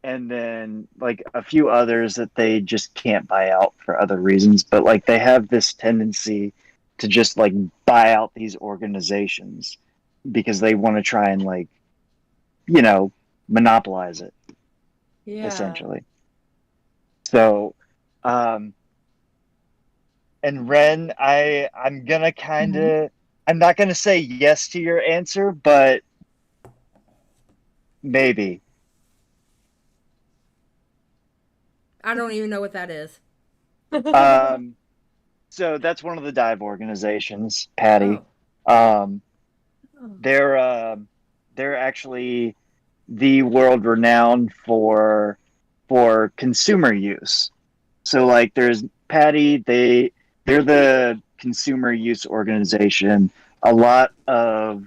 and then like a few others that they just can't buy out for other reasons, but like they have this tendency to just like buy out these organizations because they want to try and like monopolize it, Yeah. essentially. So and Ren, I'm gonna kind of, I'm not gonna say yes to your answer, but maybe. I don't even know what that is. So that's one of the dive organizations, Patty. They're actually the world renowned for consumer use. So like there's Patty, they're the consumer use organization. A lot of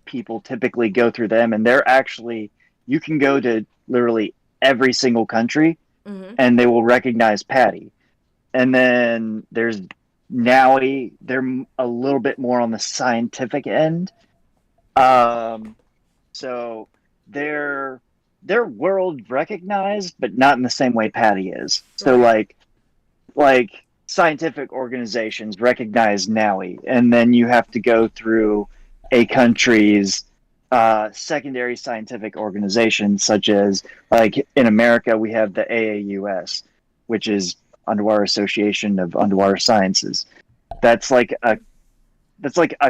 people typically go through them, and they're actually, you can go to literally every single country, and they will recognize Patty. And then there's Nowie. They're a little bit more on the scientific end. So they're world recognized, but not in the same way Patty is. So like scientific organizations recognize Nowie, and then you have to go through a country's secondary scientific organization, such as like in America we have the AAUS, which is Underwater Association of Underwater Sciences. That's like a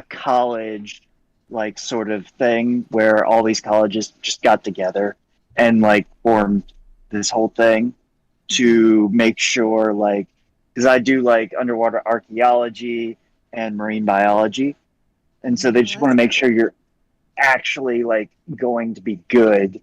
college like sort of thing where all these colleges just got together and like formed this whole thing to make sure, like, because I do like underwater archaeology and marine biology, and so they just want to make sure you're actually like going to be good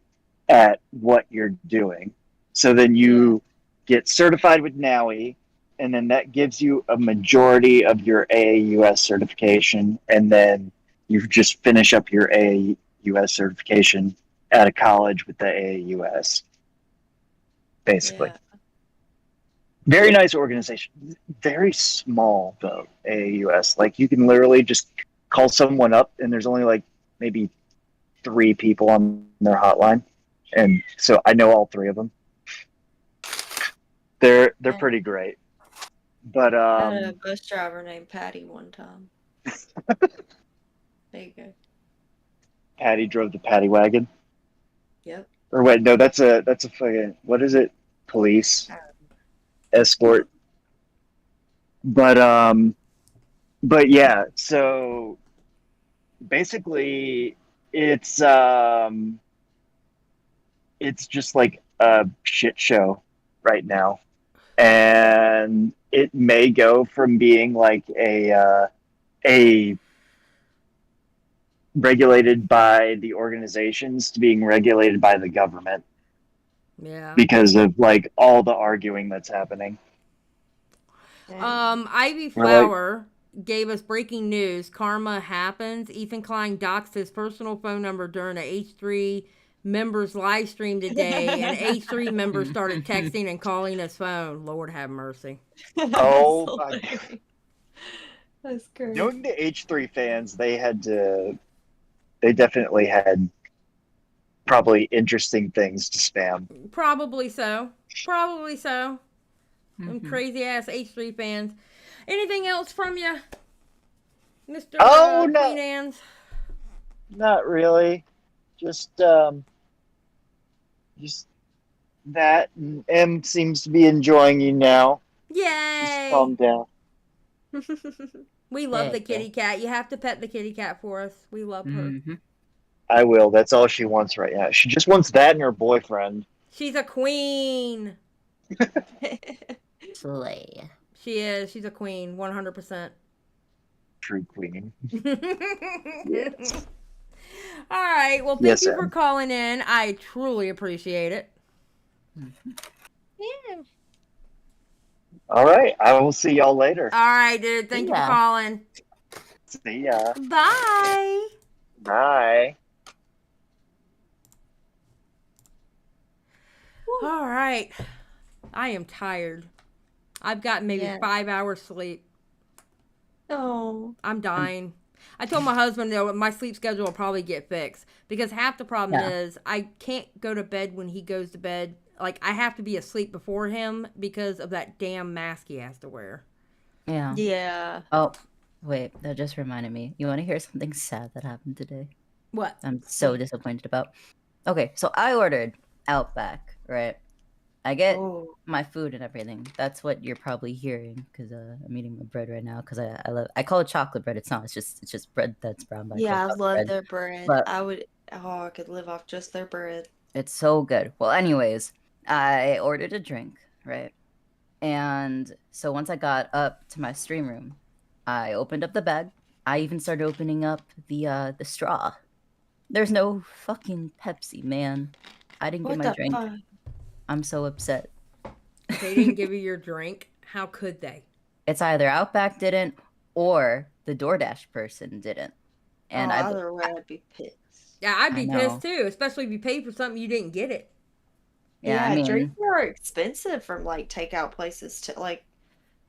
at what you're doing. So then you get certified with NAUI, and then that gives you a majority of your AAUS certification, and then you just finish up your AAUS certification at a college with the AAUS, basically. Yeah. Very nice organization. Very small, though, AAUS. Like, you can literally just call someone up, and there's only, like, maybe 3 people on their hotline. And so I know all 3 of them. They're pretty great. But I had a bus driver named Patty one time. There you go. Patty drove the paddy wagon. Yep. Or wait, no, that's a fucking, what is it? Police escort. But yeah, so basically it's just like a shit show right now. And it may go from being like a regulated by the organizations to being regulated by the government. Yeah. Because of like all the arguing that's happening. Ivy Flower gave us breaking news. Karma happens. Ethan Klein doxed his personal phone number during a H3 members live stream today, and H3 members started texting and calling his phone. Lord have mercy. Oh my God. That's great. Knowing the H3 fans, they definitely had probably interesting things to spam. Probably so. Them crazy ass H3 fans. Anything else from you, Mr. Oh, no. Queen Anne's? Not really. Just that. And M seems to be enjoying you now. Yay! Just calm down. We love the kitty cat. You have to pet the kitty cat for us. We love her. I will. That's all she wants right now. She just wants that and her boyfriend. She's a queen. Slay. She is. She's a queen. 100%. True queen. Yes. All right. Well, thank you for calling in. I truly appreciate it. Yeah. All right. I will see y'all later. All right, dude. Thank you for calling. See ya. Bye. Bye. All right. I am tired. I've got maybe 5 hours sleep. Oh. I'm dying. I told my husband that my sleep schedule will probably get fixed because half the problem is I can't go to bed when he goes to bed. Like, I have to be asleep before him because of that damn mask he has to wear. Yeah. Yeah. Oh, wait. That just reminded me. You want to hear something sad that happened today? What? I'm so disappointed about. Okay, so I ordered Outback, right? I get my food and everything. That's what you're probably hearing because I'm eating my bread right now because I call it chocolate bread. It's not. It's just bread that's brown. But Yeah, I love bread. their bread. But I could live off just their bread. it's so good. Well, anyways, I ordered a drink, right? And so once I got up to my stream room, I opened up the bag. I even started opening up the straw. There's no fucking Pepsi, man. I didn't get my drink. Fuck? I'm so upset. They didn't give you your drink? How could they? It's either Outback didn't or the DoorDash person didn't. And either way, I'd be pissed. Yeah, I'd be pissed too, especially if you paid for something you didn't get it. Yeah, I mean, drinks are expensive from like takeout places to like.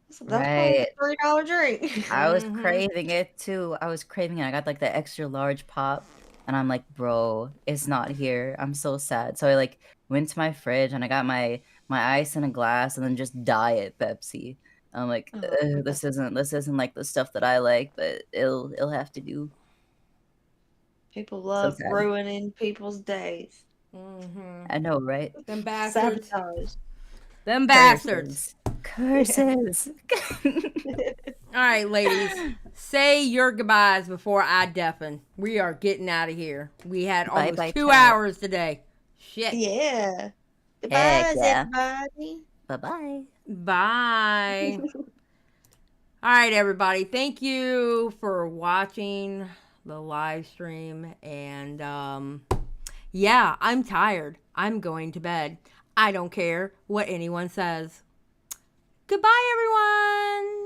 That's right. probably a $3 drink. I was craving it too. I was craving it. I got like the extra large pop, and I'm like, bro, it's not here. I'm so sad. So I like went to my fridge and I got my ice in a glass and then just Diet Pepsi. I'm like, this isn't like the stuff that I like, but it'll have to do. People love ruining people's days. I know, right? Them bastards. Sabotage. Them bastards. Curses. All right, ladies. Say your goodbyes before I deafen. We are getting out of here. We had almost 2 hours today. Shit. Yeah. Goodbye, yeah. everybody. Bye-bye. Bye. All right, everybody. Thank you for watching the live stream. And, yeah, I'm tired. I'm going to bed. I don't care what anyone says. Goodbye, everyone.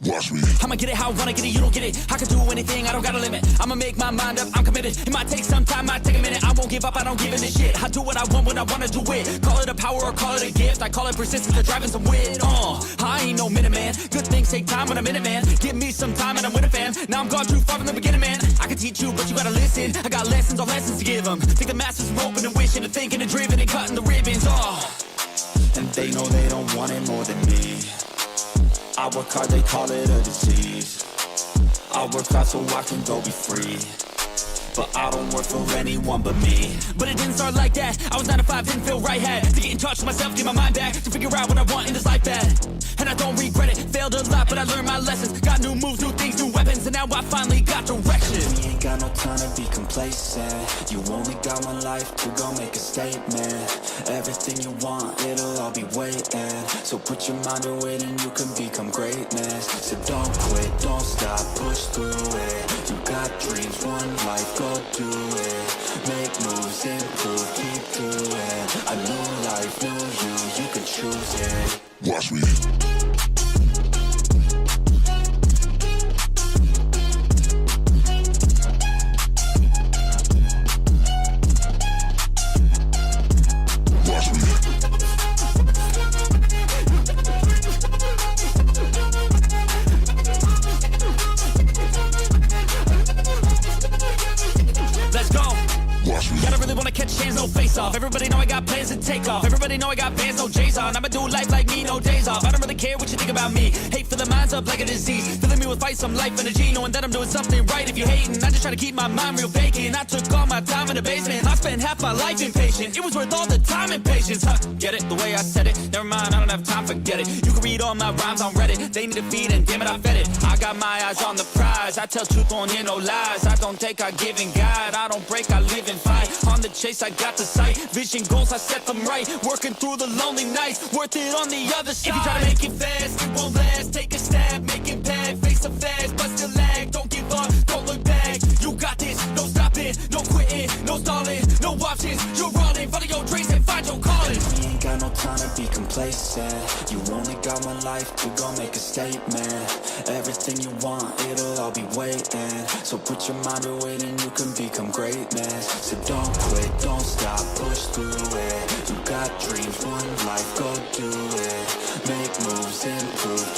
Watch me. I'ma get it how I wanna get it, you don't get it. I can do anything, I don't got a limit. I'ma make my mind up, I'm committed. It might take some time, might take a minute. I won't give up, I don't give in a shit. I do what I want when I wanna do it. Call it a power or call it a gift. I call it persistence or driving some wit. I ain't no minute man. Good things take time when I'm in it, man. Give me some time and I'm with a fan. Now I'm gone too far from the beginning, man. I can teach you, but you gotta listen. I got lessons on lessons to give them. Think the masses are open and wishing and thinking and driven and cutting the ribbons. And they know they don't want it more than me. I work hard, they call it a disease. I work hard so I can go be free. But I don't work for anyone but me. But it didn't start like that. I was 9 to 5, didn't feel right. Had to get in touch with myself, get my mind back, to figure out what I want in this life bad. And I don't regret it, failed a lot, but I learned my lessons. Got new moves, new things, new weapons, and now I finally got direction. We ain't got no time to be complacent. You only got one life to go make a statement. Everything you want, it'll all be waiting. So put your mind to it and you can become greatness. So don't quit, don't stop, push through it. You got dreams, one life, go do it. Make moves, improve, keep doing. A new life, new you can choose it. Watch me. No face off. Everybody know I got plans to take off. Everybody know I got bands, no J's on. I'ma do life like me, no days off. I don't really care what you think about me. Hate for the minds up like a disease. Filling me with fight, some life energy. Knowing that I'm doing something right. If you hating, I just try to keep my mind real vacant. I took all my time in the basement. I spent half my life impatient. It was worth all the time and patience. Get it? The way I said it. Never mind, I don't have time, forget it. You can read all my rhymes on Reddit. They need a feed and damn it, I fed it. I got my eyes on the prize. I tell truth, on here, no lies. I don't take, I give and guide. I don't break, I live and fight. On the chase, I got the sight. Vision goals, I set them right. Working through the lonely nights, worth it on the other side. If you try to make it fast, it won't last. Take a stab, make it bad. Face the fast, but still lag. Don't give up, don't look back. You got this, no stopping, no quitting, no stalling, no options. You're running, follow your dreams and find your calling. We ain't got no time to be complacent. You only got one life to go make a statement. Everything you want, it'll all be waiting. So put your mind to it and you can become greatness. So don't quit, don't stop, push through it. You got dreams, one life, go do it. Make moves, improve,